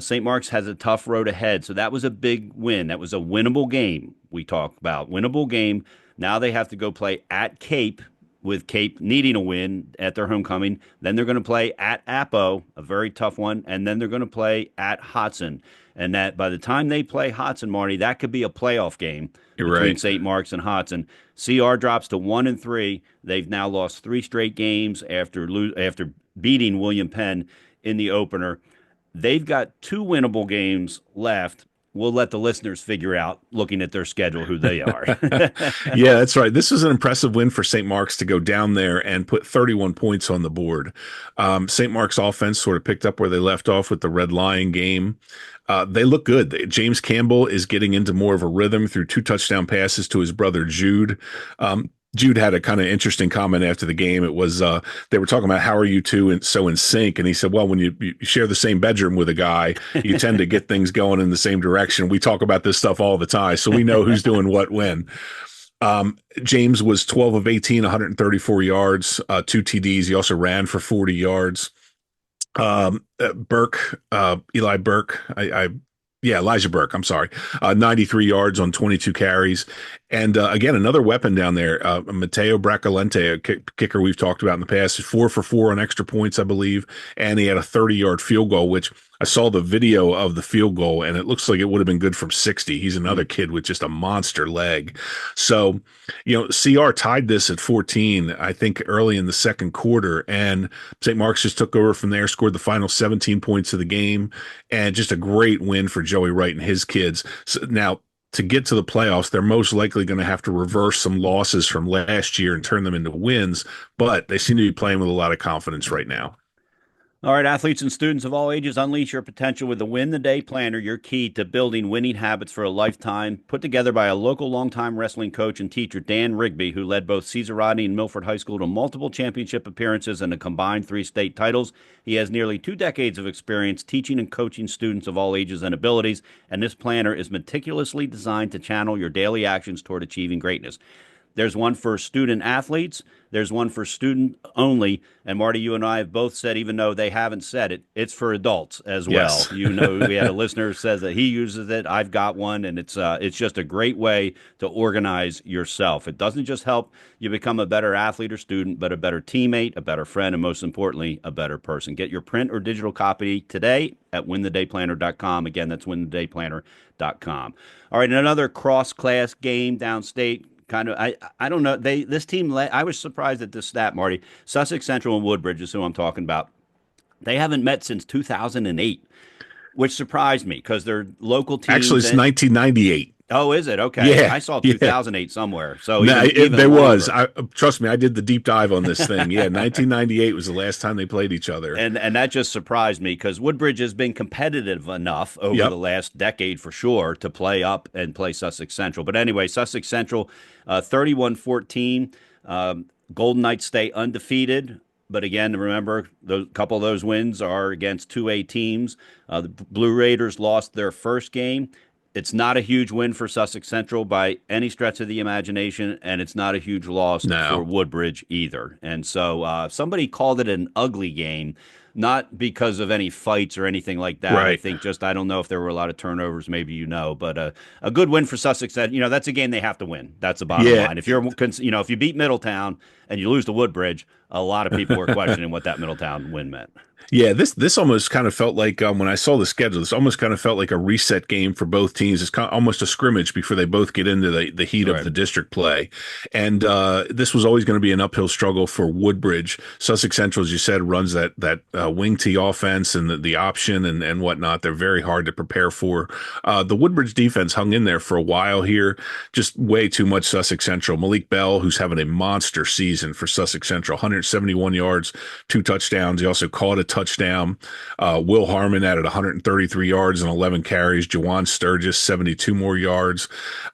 St. Mark's has a tough road ahead, so that was a big win. That was a winnable game. We talked about winnable game. Now they have to go play at Cape, with Cape needing a win at their homecoming. Then they're going to play at Appo, a very tough one, and then they're going to play at Hodson. And that by the time they play Hodson, Marty, that could be a playoff game You're between right. St. Mark's and Hodson. CR drops to 1-3. They've now lost 3 straight games after beating William Penn in the opener. They've got 2 winnable games left. We'll let the listeners figure out, looking at their schedule, who they are. Yeah, that's right. This was an impressive win for St. Mark's to go down there and put 31 points on the board. St. Mark's offense sort of picked up where they left off with the Red Lion game. They look good. James Campbell is getting into more of a rhythm through 2 touchdown passes to his brother Jude. Jude had a kind of interesting comment after the game. It was they were talking about how are you two so in sync, and he said, "Well, when you share the same bedroom with a guy, you tend to get things going in the same direction. We talk about this stuff all the time, so we know who's doing what when." James was 12 of 18, 134 yards, 2 TDs. He also ran for 40 yards. Burke, Eli Burke, yeah, Elijah Burke, I'm sorry, 93 yards on 22 carries. And again, another weapon down there, Matteo Bracalente, a kicker we've talked about in the past, is 4 for 4 on extra points, I believe. And he had a 30-yard field goal, which I saw the video of the field goal, and it looks like it would have been good from 60. He's another kid with just a monster leg. So, CR tied this at 14, I think, early in the second quarter, and St. Mark's just took over from there, scored the final 17 points of the game, and just a great win for Joey Wright and his kids. So now, to get to the playoffs, they're most likely going to have to reverse some losses from last year and turn them into wins, but they seem to be playing with a lot of confidence right now. All right, athletes and students of all ages, unleash your potential with the Win the Day Planner, your key to building winning habits for a lifetime. Put together by a local longtime wrestling coach and teacher, Dan Rigby, who led both Cesar Rodney and Milford High School to multiple championship appearances and a combined 3 state titles. He has nearly 2 decades of experience teaching and coaching students of all ages and abilities, and this planner is meticulously designed to channel your daily actions toward achieving greatness. There's one for student athletes. There's one for student only. And Marty, you and I have both said, even though they haven't said it, it's for adults as well. Yes. We had a listener who says that he uses it. I've got one, and it's just a great way to organize yourself. It doesn't just help you become a better athlete or student, but a better teammate, a better friend, and most importantly, a better person. Get your print or digital copy today at winthedayplanner.com. Again, that's winthedayplanner.com. All right, another cross-class game downstate. Kind of, I don't know. This team. I was surprised at this stat, Marty. Sussex Central and Woodbridge is who I'm talking about. They haven't met since 2008, which surprised me because they're local teams. Actually, it's 1998. Oh, is it? Okay. Yeah, I saw yeah. 2008 somewhere. So No, even there longer. was. Trust me, I did the deep dive on this thing. Yeah, 1998 was the last time they played each other. And that just surprised me because Woodbridge has been competitive enough over Yep. the last decade for sure to play up and play Sussex Central. But anyway, Sussex Central, 31-14. Golden Knights stay undefeated. But again, remember, a couple of those wins are against 2A teams. The Blue Raiders lost their first game. It's not a huge win for Sussex Central by any stretch of the imagination, and it's not a huge loss No. for Woodbridge either. And so somebody called it an ugly game, not because of any fights or anything like that. I Right. think I don't know if there were a lot of turnovers, maybe but a good win for Sussex. That's a game they have to win. That's the bottom Yeah. line. If if you beat Middletown and you lose to Woodbridge, a lot of people were questioning what that Middletown win meant. Yeah, this almost kind of felt like when I saw the schedule, this almost kind of felt like a reset game for both teams. It's kind of almost a scrimmage before they both get into the heat Right. of the district play. And this was always going to be an uphill struggle for Woodbridge. Sussex Central, as you said, runs that wing tee offense and the option and whatnot. They're very hard to prepare for. The Woodbridge defense hung in there for a while here, just way too much Sussex Central. Malik Bell, who's having a monster season for Sussex Central, 171 yards, 2 touchdowns. He also caught a touchdown. Will Harmon added 133 yards and 11 carries. Jawan Sturgis, 72 more yards.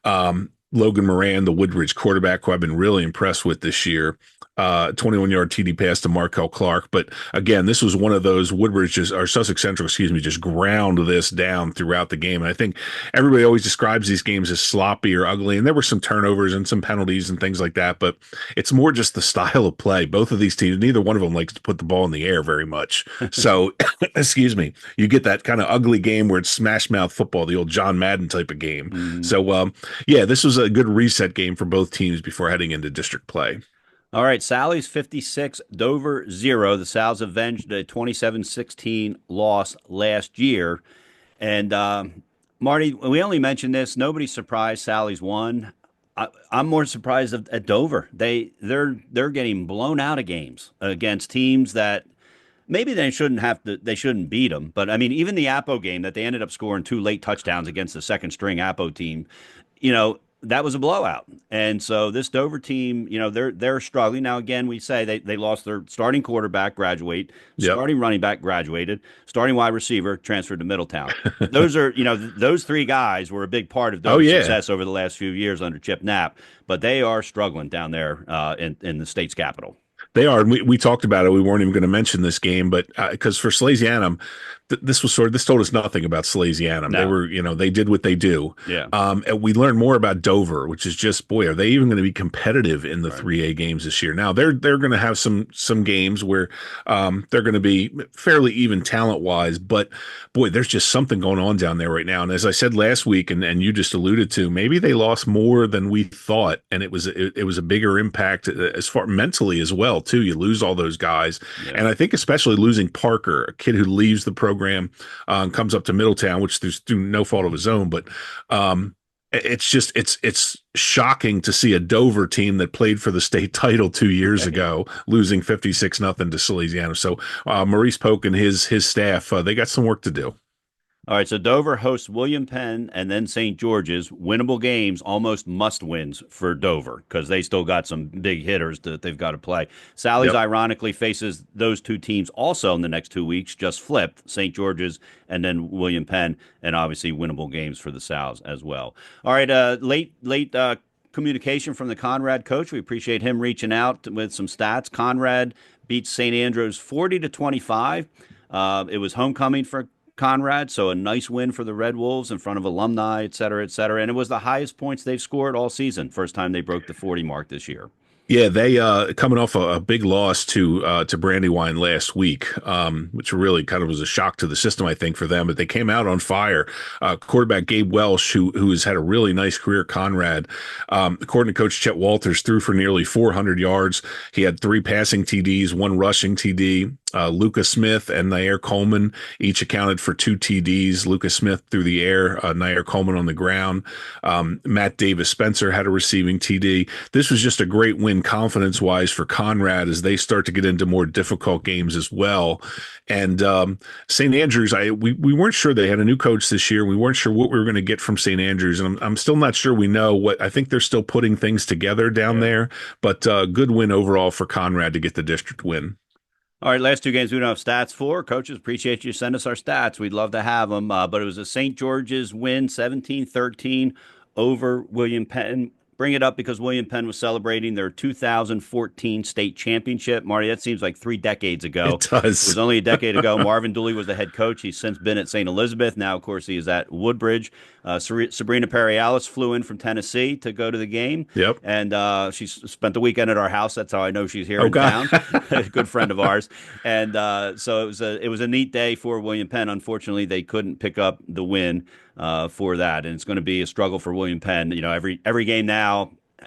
Logan Moran, the Woodbridge quarterback, who I've been really impressed with this year, 21-yard TD pass to Markel Clark. But again, this was one of those Sussex Central, just ground this down throughout the game. And I think everybody always describes these games as sloppy or ugly. And there were some turnovers and some penalties and things like that. But it's more just the style of play. Both of these teams, neither one of them likes to put the ball in the air very much. So, you get that kind of ugly game where it's smash mouth football, the old John Madden type of game. Mm. So, this was a good reset game for both teams before heading into district play. All right, Sally's 56, Dover 0. The Sal's avenged a 27-16 loss last year. And Marty, we only mentioned this. Nobody's surprised Sally's won. I'm more surprised at Dover. They're getting blown out of games against teams that maybe they shouldn't beat them. But I mean, even the Appo game that they ended up scoring 2 late touchdowns against the second string Appo team, that was a blowout. And so this Dover team, they're struggling. Now again, we say they lost their starting quarterback, Yep. starting running back graduated, starting wide receiver transferred to Middletown. Those are, those three guys were a big part of Oh Dover's yeah. success over the last few years under Chip Knapp, but they are struggling down there in the state's capital. They are. And we talked about it. We weren't even going to mention this game, but because for Salesianum, this told us nothing about Salesianum. They No. were, they did what they do. Yeah. And we learned more about Dover, which is just, boy, are they even going to be competitive in the Right. 3A games this year? Now they're going to have some games where they're going to be fairly even talent wise, but boy, there's just something going on down there right now. And as I said last week, and you just alluded to, maybe they lost more than we thought, and it was a bigger impact as far mentally as well too. You lose all those guys, Yeah. and I think especially losing Parker, a kid who leaves the program, comes up to Middletown, which there's through no fault of his own, but it's just it's shocking to see a Dover team that played for the state title 2 years ago losing 56-0 to Salesianum. So Maurice Polk and his staff, they got some work to do. All right, so Dover hosts William Penn and then St. George's. Winnable games, almost must wins for Dover because they still got some big hitters that they've got to play. Sally's Yep. ironically faces those two teams also in the next 2 weeks, just flipped St. George's and then William Penn, and obviously winnable games for the Sows as well. All right, late communication from the Conrad coach. We appreciate him reaching out with some stats. Conrad beats St. Andrews 40-25. It was homecoming for Conrad, so a nice win for the Red Wolves in front of alumni, et cetera, et cetera. And it was the highest points they've scored all season. First time they broke the 40 mark this year. Yeah, they coming off a big loss to Brandywine last week, which really kind of was a shock to the system, I think, for them. But they came out on fire. Quarterback Gabe Welsh, who has had a really nice career at Conrad, according to Coach Chet Walters, threw for nearly 400 yards. He had 3 passing TDs, 1 rushing TD. Luca Smith and Nair Coleman each accounted for 2 TDs. Luca Smith through the air, Nair Coleman on the ground. Matt Davis Spencer had a receiving TD. This was just a great win confidence-wise for Conrad as they start to get into more difficult games as well. And St. Andrews, we weren't sure. They had a new coach this year. We weren't sure what we were going to get from St. Andrews, and I'm still not sure we know what. I think they're still putting things together down there, but good win overall for Conrad to get the district win. All right, last 2 games we don't have stats for. Coaches, appreciate you send us our stats. We'd love to have them. But it was a St. George's win, 17-13 over William Penn. Bring it up because William Penn was celebrating their 2014 state championship. Marty, that seems like 3 decades ago. It does. It was only a decade ago. Marvin Dooley was the head coach. He's since been at St. Elizabeth. Now, of course, he is at Woodbridge. Sabrina Perialis flew in from Tennessee to go to the game. Yep. And she spent the weekend at our house. That's how I know she's here in town. A good friend of ours. And so it was a neat day for William Penn. Unfortunately, they couldn't pick up the win for that, and it's going to be a struggle for William Penn. Every game now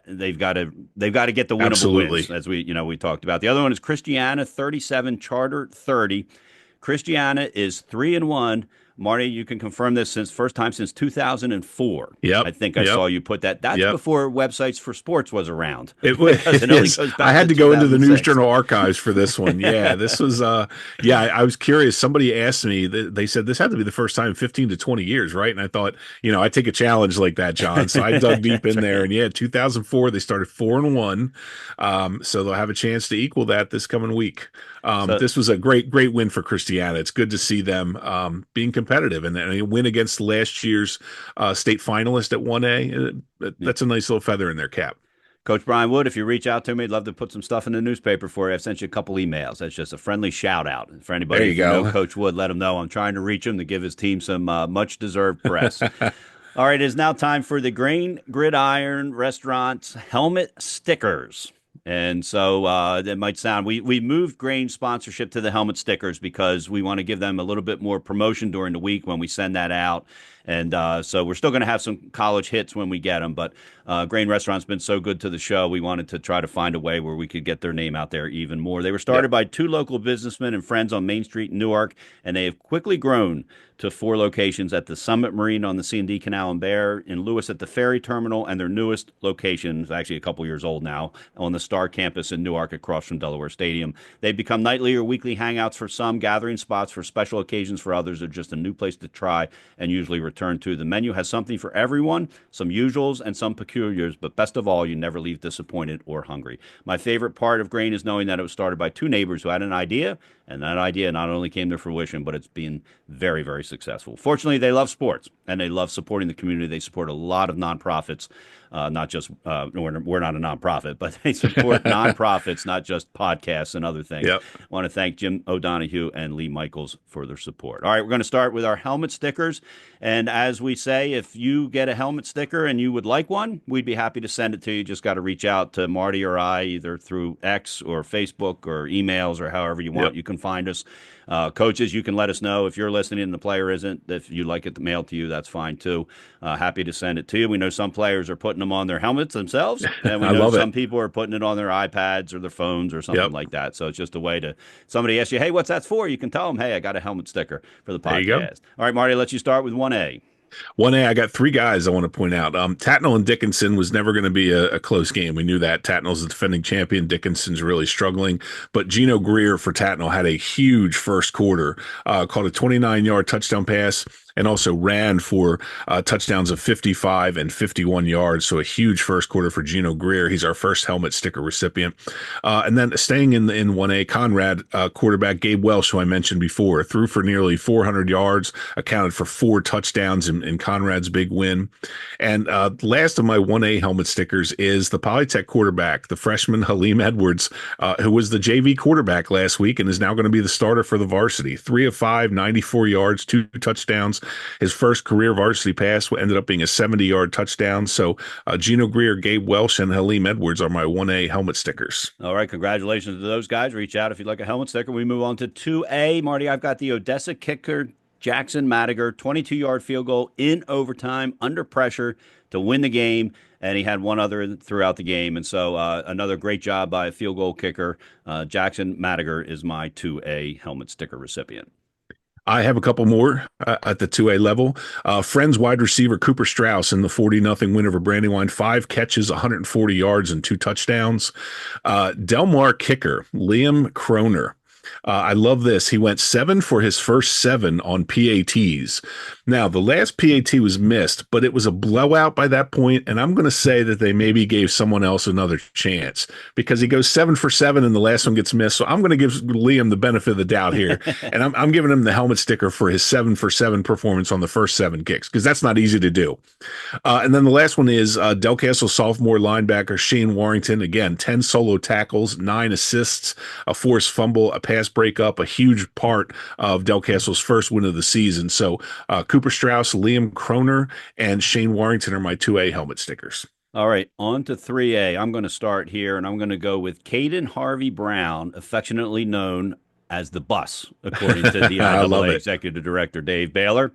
they've got to get the winnable Absolutely. wins, as we talked about. The other one is Christiana 37, Charter 30. Christiana is 3-1. Marty, you can confirm this first time since 2004. Yep. I think I saw you put that. That's before websites for sports was around. It was. I had to go into the News Journal archives for this one. Yeah, this was. I was curious. Somebody asked me. They said this had to be the first time in 15 to 20 years, right? And I thought, I take a challenge like that, John. So I dug deep in there, and 2004 they started 4-1. So they'll have a chance to equal that this coming week. This was a great win for Christiana. It's good to see them being competitive, and a win against last year's state finalist at 1A. That's a nice little feather in their cap. Coach Brian Wood, if you reach out to me, I'd love to put some stuff in the newspaper for you. I've sent you a couple emails. That's just a friendly shout out for anybody. There you go. Know Coach Wood, let him know I'm trying to reach him to give his team some much deserved press. All right, it is now time for the Grain Gridiron Restaurant's helmet stickers. And so that might sound, we moved Grain sponsorship to the helmet stickers because we want to give them a little bit more promotion during the week when we send that out. And so we're still going to have some college hits when we get them. But Grain Restaurant's been so good to the show, we wanted to try to find a way where we could get their name out there even more. They were started by 2 local businessmen and friends on Main Street in Newark, and they have quickly grown to 4 locations at the Summit Marine on the C&D Canal and Bear, in Lewis at the Ferry Terminal, and their newest location is actually a couple years old now, on the Star Campus in Newark across from Delaware Stadium. They've become nightly or weekly hangouts for some, gathering spots for special occasions for others. They're just a new place to try and usually return return to. The menu has something for everyone, some usuals and some peculiars, but best of all, you never leave disappointed or hungry. My favorite part of Grain is knowing that it was started by two neighbors who had an idea, and that idea not only came to fruition, but it's been very, very successful. Fortunately, they love sports and they love supporting the community. They support a lot of nonprofits, not just, we're not a nonprofit, but they support nonprofits, not just podcasts and other things. Yep. I want to thank Jim O'Donohue and Lee Michaels for their support. All right, we're going to start with our helmet stickers. And as we say, if you get a helmet sticker and you would like one, we'd be happy to send it to you. Just got to reach out to Marty or I, either through X or Facebook or emails or however you want. Yep. You can find us. Coaches, you can let us know if you're listening and the player isn't. If you'd like it mailed to you, that's fine too. Happy to send it to you. We know some players are putting them on their helmets themselves, and we know some people are putting it on their iPads or their phones or something like that. So it's just a way to, somebody asks you, hey, what's that for? You can tell them, hey, I got a helmet sticker for the podcast. There you go. All right, Marty, let you start with 1A. 1A, I got three guys I want to point out. Tatnall and Dickinson was never going to be a close game. We knew that. Tatnall's the defending champion. Dickinson's really struggling. But Gino Greer for Tatnall had a huge first quarter, caught a 29-yard touchdown pass, and also ran for touchdowns of 55 and 51 yards. So a huge first quarter for Gino Greer. He's our first helmet sticker recipient. And then staying in 1A, Conrad quarterback Gabe Welsh, who I mentioned before, threw for nearly 400 yards, accounted for 4 touchdowns in Conrad's big win. And last of my 1A helmet stickers is the Polytech quarterback, the freshman Halim Edwards, who was the JV quarterback last week and is now going to be the starter for the varsity. 3 of 5, 94 yards, 2 touchdowns. His first career varsity pass ended up being a 70-yard touchdown. So Gino Greer, Gabe Welsh, and Halim Edwards are my 1A helmet stickers. All right, congratulations to those guys. Reach out if you'd like a helmet sticker. We move on to 2A. Marty, I've got the Odessa kicker, Jackson Madiger, 22-yard field goal in overtime, under pressure to win the game. And he had one other throughout the game. And so another great job by a field goal kicker. Jackson Madiger is my 2A helmet sticker recipient. I have a couple more at the 2A level. Friends wide receiver Cooper Strauss in the 40-0 win over Brandywine, 5 catches, 140 yards, and 2 touchdowns. Delmar kicker Liam Croner. I love this. He went 7 for his first 7 on PATs. Now, the last PAT was missed, but it was a blowout by that point, and I'm going to say that they maybe gave someone else another chance because he goes 7 for 7 and the last one gets missed. So I'm going to give Liam the benefit of the doubt here, and I'm giving him the helmet sticker for his 7 for 7 performance on the first 7 kicks because that's not easy to do. And then the last one is Del Castle sophomore linebacker Shane Warrington. Again, 10 solo tackles, 9 assists, a forced fumble, a pass breakup, a huge part of Del Castle's first win of the season. So Cooper Strauss, Liam Croner, and Shane Warrington are my 2A helmet stickers. All right, on to 3A. I'm going to start here, and I'm going to go with Caden Harvey Brown, affectionately known as the Bus, according to the IAA Executive Director Dave Baylor.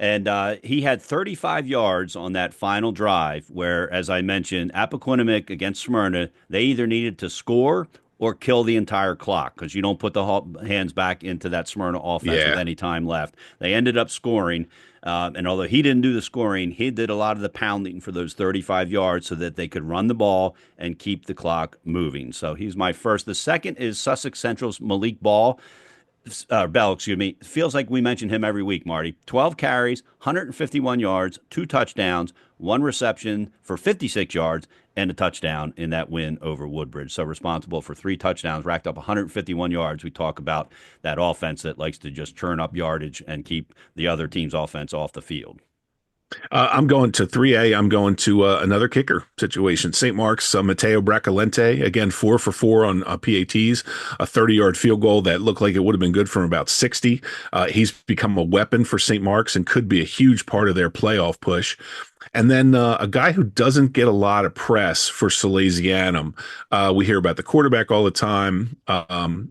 And he had 35 yards on that final drive where, as I mentioned, Appoquinimink against Smyrna, they either needed to score or kill the entire clock because you don't put the hands back into that Smyrna offense with any time left. They ended up scoring, and although he didn't do the scoring, he did a lot of the pounding for those 35 yards so that they could run the ball and keep the clock moving. So he's my first. The second is Sussex Central's Malik Bell, excuse me. Feels like we mention him every week, Marty. 12 carries, 151 yards, 2 touchdowns, 1 reception for 56 yards, and a touchdown in that win over Woodbridge. So responsible for 3 touchdowns, racked up 151 yards. We talk about that offense that likes to just churn up yardage and keep the other team's offense off the field. I'm going to 3A. I'm going to another kicker situation. St. Mark's, Matteo Bracalente, again, 4 for 4 on PATs, a 30-yard field goal that looked like it would have been good from about 60. He's become a weapon for St. Mark's and could be a huge part of their playoff push. And then a guy who doesn't get a lot of press for Salesianum. We hear about the quarterback all the time.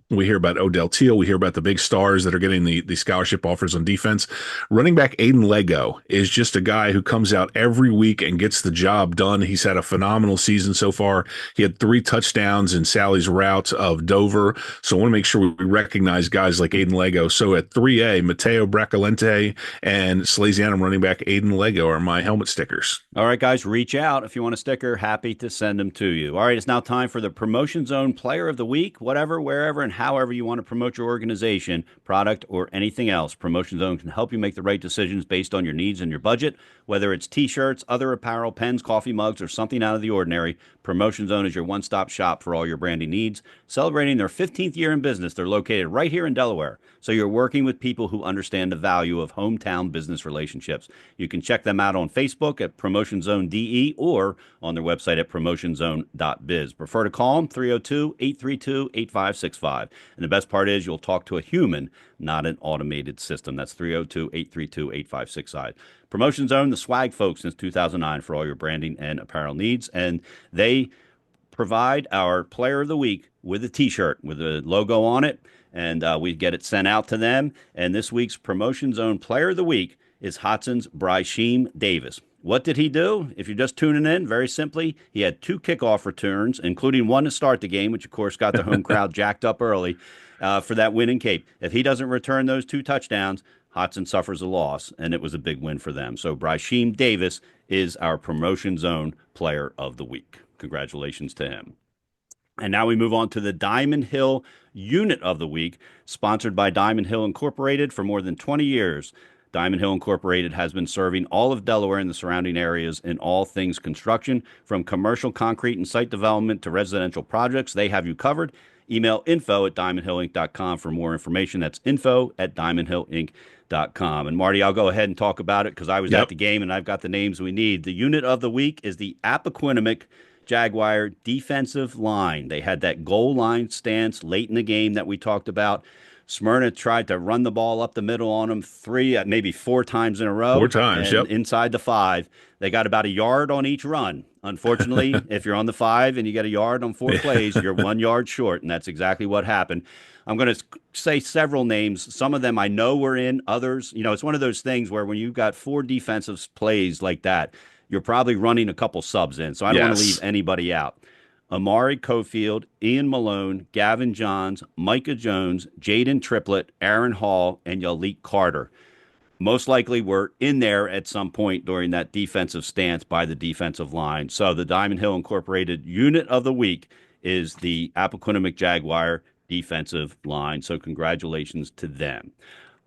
We hear about Odell Teal. We hear about the big stars that are getting the scholarship offers on defense. Running back Aiden Lego is just a guy who comes out every week and gets the job done. He's had a phenomenal season so far. He had 3 touchdowns in Sally's route of Dover. So I want to make sure we recognize guys like Aiden Lego. So at 3A, Matteo Bracalente and Salesianum running back Aiden Lego are my helmet stickers stickers. All right, guys, reach out if you want a sticker. Happy to send them to you. All right, it's now time for the Promotion Zone Player of the Week. Whatever, wherever, and however you want to promote your organization, product, or anything else, Promotion Zone can help you make the right decisions based on your needs and your budget. Whether it's T-shirts, other apparel, pens, coffee mugs, or something out of the ordinary, Promotion Zone is your one-stop shop for all your branding needs. Celebrating their 15th year in business, they're located right here in Delaware. So you're working with people who understand the value of hometown business relationships. You can check them out on Facebook at Promotion Zone DE or on their website at promotionzone.biz. Prefer to call them 302-832-8565. And the best part is you'll talk to a human, not an automated system. That's 302-832-8565. Promotion Zone, the swag folks since 2009 for all your branding and apparel needs. And they provide our Player of the Week with a T-shirt with a logo on it. And we get it sent out to them. And this week's Promotion Zone Player of the Week is Hodson's Bryshim Davis. What did he do? If you're just tuning in, very simply, he had 2 kickoff returns, including one to start the game, which, of course, got the home crowd jacked up early for that win in Cape. If he doesn't return those 2 touchdowns, Hodson suffers a loss, and it was a big win for them. So Bryshim Davis is our Promotion Zone Player of the Week. Congratulations to him. And now we move on to the Diamond Hill Unit of the Week, sponsored by Diamond Hill Incorporated for more than 20 years. Diamond Hill Incorporated has been serving all of Delaware and the surrounding areas in all things construction, from commercial concrete and site development to residential projects. They have you covered. Email info@diamondhillinc.com for more information. That's info@diamondhillinc.com. And Marty, I'll go ahead and talk about it because I was at the game and I've got the names we need. The unit of the week is the Appoquinimink Jaguar defensive line. They had that goal line stance late in the game that we talked about. Smyrna tried to run the ball up the middle on them 3, maybe 4 times in a row. 4 times, yep. Inside the 5. They got about a yard on each run. Unfortunately, if you're on the 5 and you get a yard on 4 plays, you're 1 yard short, and that's exactly what happened. I'm going to say several names. Some of them I know were in, others, it's one of those things where when you've got 4 defensive plays like that, you're probably running a couple subs in, so I don't want to leave anybody out. Amari Cofield, Ian Malone, Gavin Johns, Micah Jones, Jaden Triplett, Aaron Hall, and Yalik Carter. Most likely were in there at some point during that defensive stance by the defensive line. So the Diamond Hill Incorporated Unit of the Week is the Appoquinimink Jaguar defensive line. So congratulations to them.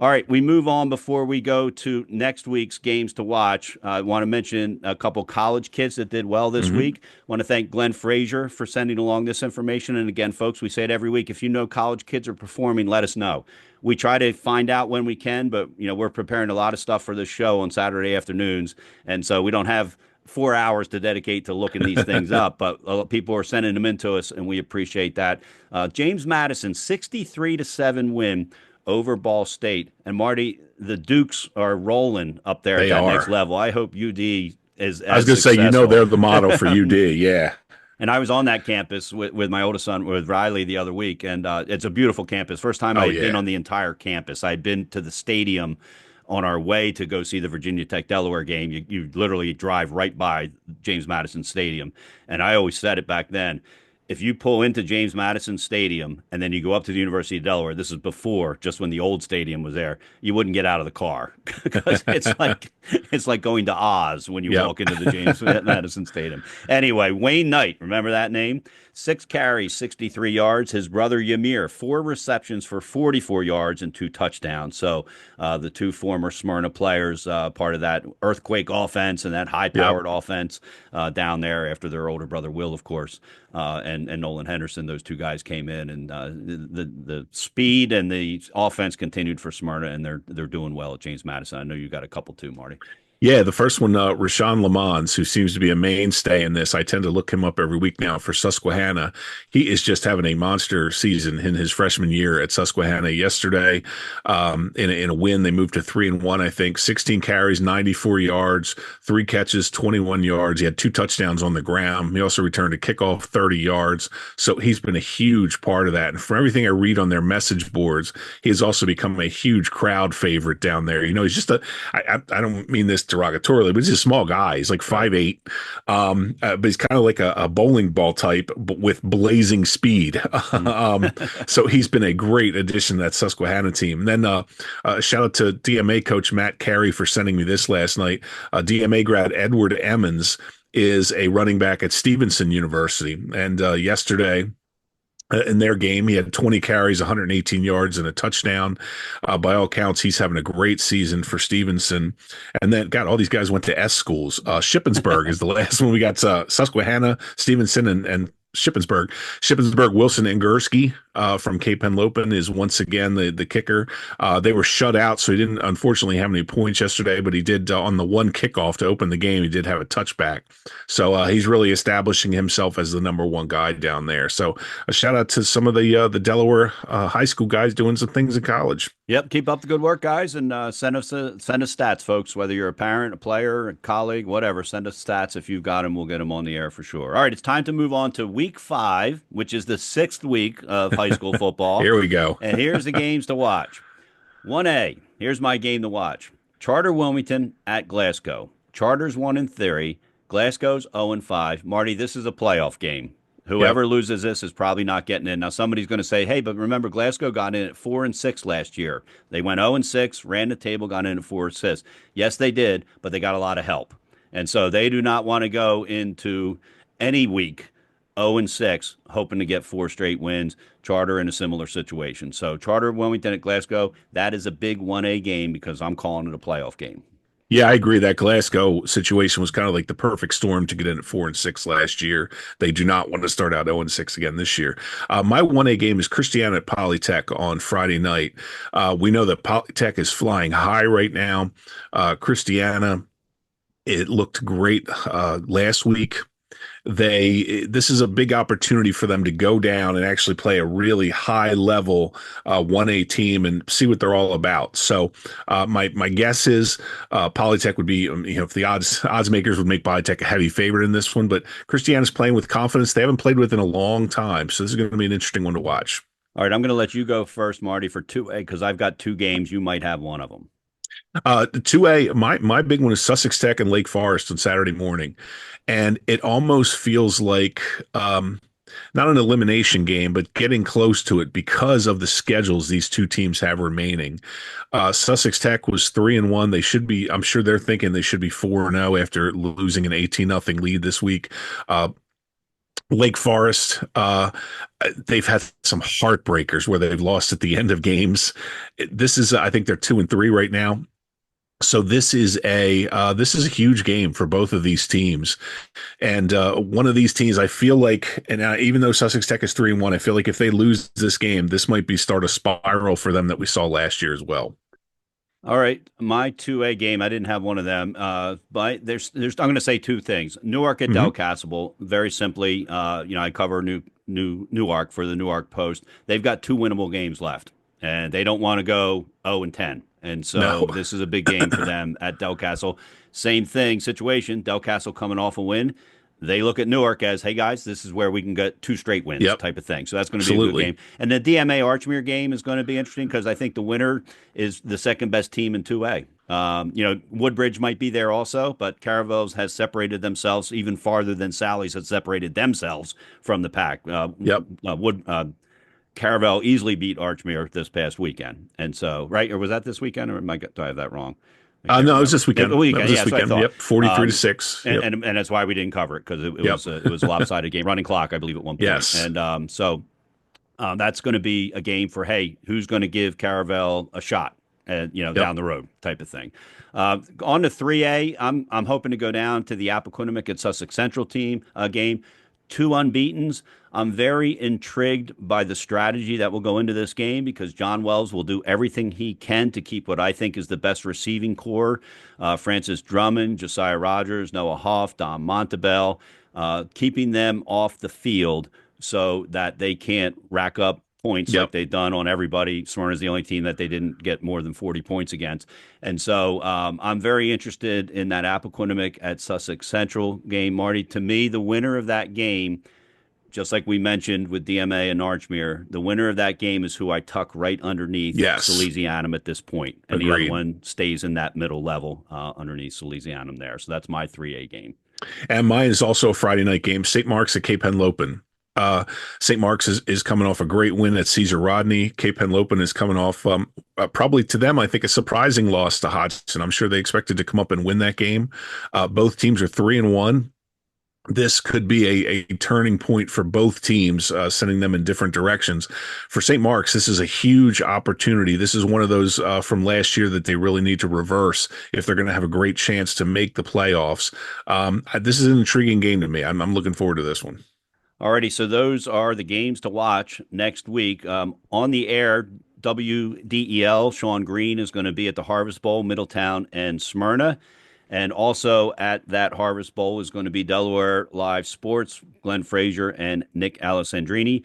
All right, we move on before we go to next week's games to watch. I want to mention a couple college kids that did well this week. I want to thank Glenn Frazier for sending along this information. And again, folks, we say it every week. If you know college kids are performing, let us know. We try to find out when we can, but we're preparing a lot of stuff for this show on Saturday afternoons, and so we don't have 4 hours to dedicate to looking these things up. But people are sending them in to us, and we appreciate that. James Madison, 63-7 win over Ball State. And Marty, the Dukes are rolling up there at that next level. I hope UD is I was going to say, they're the model for UD, yeah. And I was on that campus with my oldest son, with Riley, the other week, and it's a beautiful campus. First time I had been on the entire campus. I had been to the stadium on our way to go see the Virginia Tech Delaware game. You literally drive right by James Madison Stadium. And I always said it back then, if you pull into James Madison Stadium and then you go up to the University of Delaware, this is before, just when the old stadium was there, you wouldn't get out of the car because it's like going to Oz when you walk into the James Madison Stadium. Anyway, Wayne Knight, remember that name? 6 carries, 63 yards. His brother Ymir, 4 receptions for 44 yards and 2 touchdowns. So the 2 former Smyrna players, part of that earthquake offense and that high-powered offense down there after their older brother Will, of course, and Nolan Henderson. Those 2 guys came in, and the speed and the offense continued for Smyrna, and they're doing well at James Madison. I know you got a couple too, Marty. Yeah, the first one, Rashawn Lamons, who seems to be a mainstay in this. I tend to look him up every week now for Susquehanna. He is just having a monster season in his freshman year at Susquehanna. Yesterday, in a win, they moved to 3-1, I think. 16 carries, 94 yards, 3 catches, 21 yards. He had 2 touchdowns on the ground. He also returned a kickoff, 30 yards. So he's been a huge part of that. And from everything I read on their message boards, he has also become a huge crowd favorite down there. He's just I don't mean this derogatorily, but he's a small guy. He's like Right. 5'8", but he's kind of like a bowling ball type, but with blazing speed. Mhm. So he's been a great addition to that Susquehanna team. And then shout out to DMA coach Matt Carey for sending me this last night. DMA grad Edward Emmons is a running back at Stevenson University, and yesterday in their game. He had 20 carries, 118 yards, and a touchdown. By all counts, he's having a great season for Stevenson. And then, God, all these guys went to S schools. Shippensburg is the last one. We got Susquehanna, Stevenson, and Shippensburg. Shippensburg, Wilson and Gursky from Cape Henlopen is once again the kicker. They were shut out, so he didn't unfortunately have any points yesterday, but he did on the one kickoff to open the game. He did have a touchback. So he's really establishing himself as the number one guy down there. So a shout out to some of the Delaware high school guys doing some things in college. Yep, keep up the good work, guys, and send us stats, folks. Whether you're a parent, a player, a colleague, whatever, send us stats if you've got them. We'll get them on the air for sure. All right, it's time to move on to Week 5, which is the 6th week of high school football. Here we go. And here's the games to watch. 1A. Here's my game to watch. Charter Wilmington at Glasgow. Charter's 1-3. Glasgow's 0-5. Marty, this is a playoff game. Whoever Yep. loses this is probably not getting in. Now somebody's going to say, "Hey, but remember Glasgow got in at 4-6 last year. They went 0-6, ran the table, got in at 4-6. Yes, they did, but they got a lot of help, and so they do not want to go into any week 0-6, hoping to get 4 straight wins. Charter in a similar situation. So Charter Wilmington at Glasgow, that is a big 1A game because I'm calling it a playoff game. Yeah, I agree. That Glasgow situation was kind of like the perfect storm to get in at 4-6 last year. They do not want to start out 0-6 again this year. My 1A game is Christiana at Polytech on Friday night. We know that Polytech is flying high right now. Christiana, it looked great last week. This is a big opportunity for them to go down and actually play a really high level 1A team and see what they're all about. So my guess is Polytech would be, if the odds makers would make Polytech a heavy favorite in this one, but Christiana's playing with confidence. They haven't played with in a long time, so this is going to be an interesting one to watch. All right, I'm going to let you go first, Marty, for 2A because I've got two games. You might have one of them. 2A, my big one is Sussex Tech and Lake Forest on Saturday morning. And it almost feels like not an elimination game, but getting close to it because of the schedules these two teams have remaining. Sussex Tech was 3-1. They should be, I'm sure they're thinking they should be 4-0 after losing an 18-0 lead this week. Lake Forest, they've had some heartbreakers where they've lost at the end of games. This is, I think they're 2-3 right now. So this is a huge game for both of these teams, and one of these teams I feel like, and even though Sussex Tech is 3-1, I feel like if they lose this game, this might be start a spiral for them that we saw last year as well. All right, my 2A game, I didn't have one of them, but there's I'm going to say two things. Newark at Hmm. Delcastle, very simply, I cover Newark for the Newark Post. They've got two winnable games left, and they don't want to go 0-10, and No, so this is a big game for them at Delcastle. Same thing, situation. Delcastle coming off a win. They look at Newark as, hey guys, this is where we can get 2 straight wins yep, type of thing. So that's going to be a good absolutely. game. And the DMA Archmere game is going to be interesting because I think the winner is the second best team in 2A. Woodbridge might be there also, but Caravel's has separated themselves even farther than Sally's has separated themselves from the pack. Yep. Caravel easily beat Archmere this past weekend, and so right, or was that this weekend, or do I have that wrong? I can't No, it was remember. this weekend. That was Yeah, this that's what I weekend. thought. Yep, 43 to Um, 6. and, Yep. and that's why we didn't cover it because Yep. it was a lopsided game, running clock, I believe, at one point, Yes. and that's going to be a game for, hey, who's going to give Caravel a shot, Yep. down the road type of thing. On to 3A, I'm hoping to go down to the Appoquinimink at Sussex Central team game. Two unbeatens. I'm very intrigued by the strategy that will go into this game because John Wells will do everything he can to keep what I think is the best receiving core. Francis Drummond, Josiah Rogers, Noah Hoff, Don Montabell, keeping them off the field so that they can't rack up points like Yep. they've done on everybody. Smyrna is the only team that they didn't get more than 40 points against. And so I'm very interested in that Appoquinimink at Sussex Central game, Marty. To me, the winner of that game just like we mentioned with DMA and Archmere, the winner of that game is who I tuck right underneath Yes, Salesianum at this point. And the other agreed. one stays in that middle level underneath Salesianum there. So that's my 3A game. And mine is also a Friday night game. St. Mark's at Cape Henlopen. St. Mark's is coming off a great win at Caesar Rodney. Cape Henlopen is coming off probably to them, I think, a surprising loss to Hodson. I'm sure they expected to come up and win that game. Both teams are 3-1. This could be a turning point for both teams, sending them in different directions. For St. Mark's, this is a huge opportunity. This is one of those from last year that they really need to reverse if they're going to have a great chance to make the playoffs. This is an intriguing game to me. I'm looking forward to this one. Alrighty, so those are the games to watch next week. On the air, WDEL, Sean Green is going to be at the Harvest Bowl, Middletown and Smyrna. And also at that Harvest Bowl is going to be Delaware Live Sports, Glenn Frazier and Nick Alessandrini.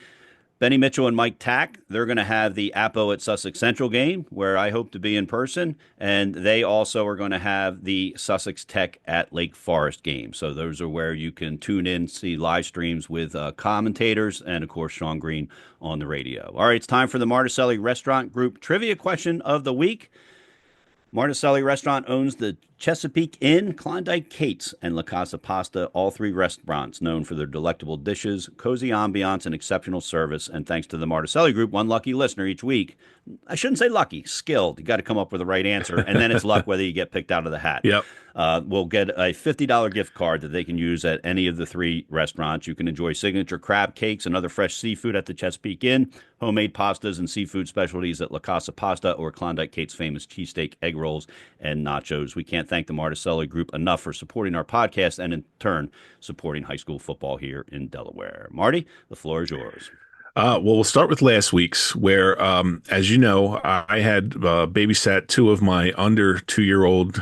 Benny Mitchell and Mike Tack, they're going to have the Appo at Sussex Central game, where I hope to be in person. And they also are going to have the Sussex Tech at Lake Forest game. So those are where you can tune in, see live streams with commentators, and, of course, Sean Green on the radio. All right, it's time for the Marticelli Restaurant Group Trivia Question of the Week. Marticelli Restaurant owns the Chesapeake Inn, Klondike Kate's, and La Casa Pasta, all three restaurants known for their delectable dishes, cozy ambiance, and exceptional service. And thanks to the Marticelli Group, one lucky listener each week. I shouldn't say lucky, skilled. You got to come up with the right answer, and then it's luck whether you get picked out of the hat. Yep. We'll get a $50 gift card that they can use at any of the three restaurants. You can enjoy signature crab cakes and other fresh seafood at the Chesapeake Inn, homemade pastas and seafood specialties at La Casa Pasta, or Klondike Kate's famous cheesesteak, egg rolls, and nachos. We can't thank the Marticelli Group enough for supporting our podcast and, in turn, supporting high school football here in Delaware. Marty, the floor is yours. Well, we'll start with last week's, where, as you know, I had babysat two of my under 2-year-old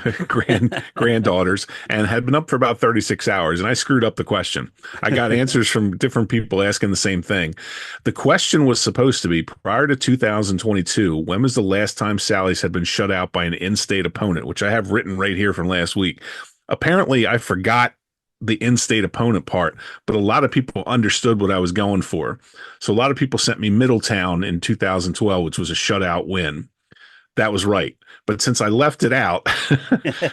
granddaughters and had been up for about 36 hours, and I screwed up the question. I got answers from different people asking the same thing. The question was supposed to be, prior to 2022, when was the last time Sally's had been shut out by an in-state opponent, which I have written right here from last week. Apparently, I forgot the in-state opponent part, but a lot of people understood what I was going for. So a lot of people sent me Middletown in 2012, which was a shutout win. That was right. But since I left it out,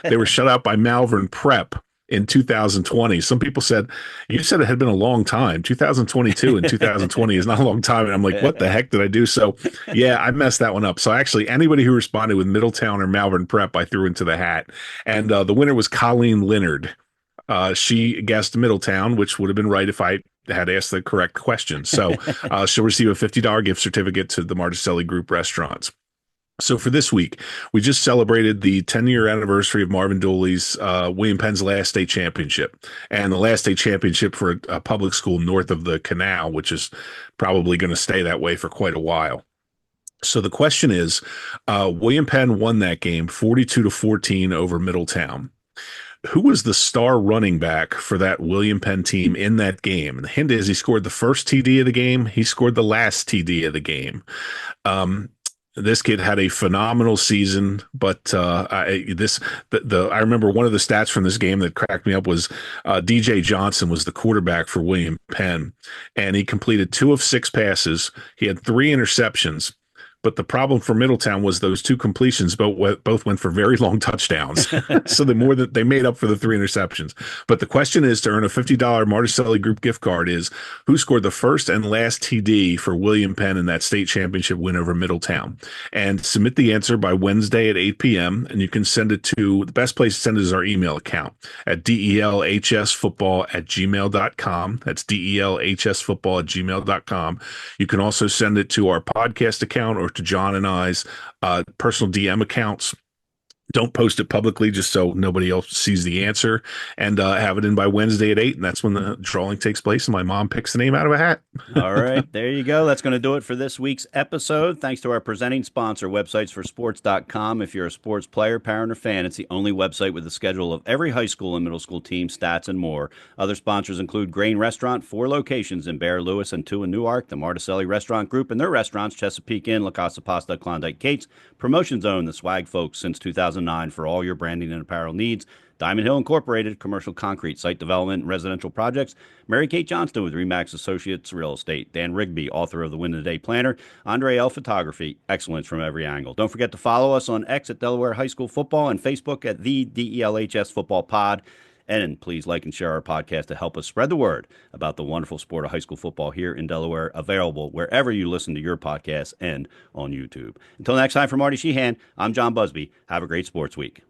they were shut out by Malvern Prep in 2020. Some people said, you said it had been a long time. 2022 and 2020 is not a long time. And I'm like, what the heck did I do? So yeah, I messed that one up. So actually anybody who responded with Middletown or Malvern Prep, I threw into the hat. And the winner was Colleen Leonard. She guessed Middletown, which would have been right if I had asked the correct question. So she'll receive a $50 gift certificate to the Marticelli Group restaurants. So for this week, we just celebrated the 10-year anniversary of Marvin Dooley's William Penn's last state championship, and the last state championship for a public school north of the canal, which is probably going to stay that way for quite a while. So the question is, William Penn won that game 42-14 over Middletown. Who was the star running back for that William Penn team in that game? And the hint is he scored the first TD of the game. He scored the last TD of the game. This kid had a phenomenal season, but I remember one of the stats from this game that cracked me up was DJ Johnston was the quarterback for William Penn, and he completed 2 of 6 passes. He had 3 interceptions. But the problem for Middletown was those 2 completions both went for very long touchdowns. So they made up for the 3 interceptions. But the question is, to earn a $50 Marticelli Group gift card, is who scored the first and last TD for William Penn in that state championship win over Middletown? And submit the answer by Wednesday at 8 p.m. And you can send it to, the best place to send it is our email account at delhsfootball@gmail.com. That's delhsfootball@gmail.com. You can also send it to our podcast account or to John and I's personal DM accounts. Don't post it publicly just so nobody else sees the answer, and have it in by Wednesday at 8, and that's when the drawing takes place and my mom picks the name out of a hat. All right, there you go. That's going to do it for this week's episode. Thanks to our presenting sponsor, websitesforsports.com. If you're a sports player, parent, or fan, it's the only website with a schedule of every high school and middle school team, stats, and more. Other sponsors include Grain Restaurant, 4 locations in Bear, Lewis, and 2 in Newark, the Marticelli Restaurant Group and their restaurants, Chesapeake Inn, La Casa Pasta, Klondike Kate's, Promotion Zone, the Swag Folks since 2009, 2009 for all your branding and apparel needs. Diamond Hill Incorporated, commercial concrete, site development, and residential projects. Mary Kate Johnston with Remax Associates Real Estate. Dan Rigby, author of the Win the Day Planner. Andre L. Photography, excellence from every angle. Don't forget to follow us on X at Delaware High School Football and Facebook at the DELHS Football Pod. And please like and share our podcast to help us spread the word about the wonderful sport of high school football here in Delaware, available wherever you listen to your podcasts and on YouTube. Until next time, for Marty Sheehan, I'm John Busby. Have a great sports week.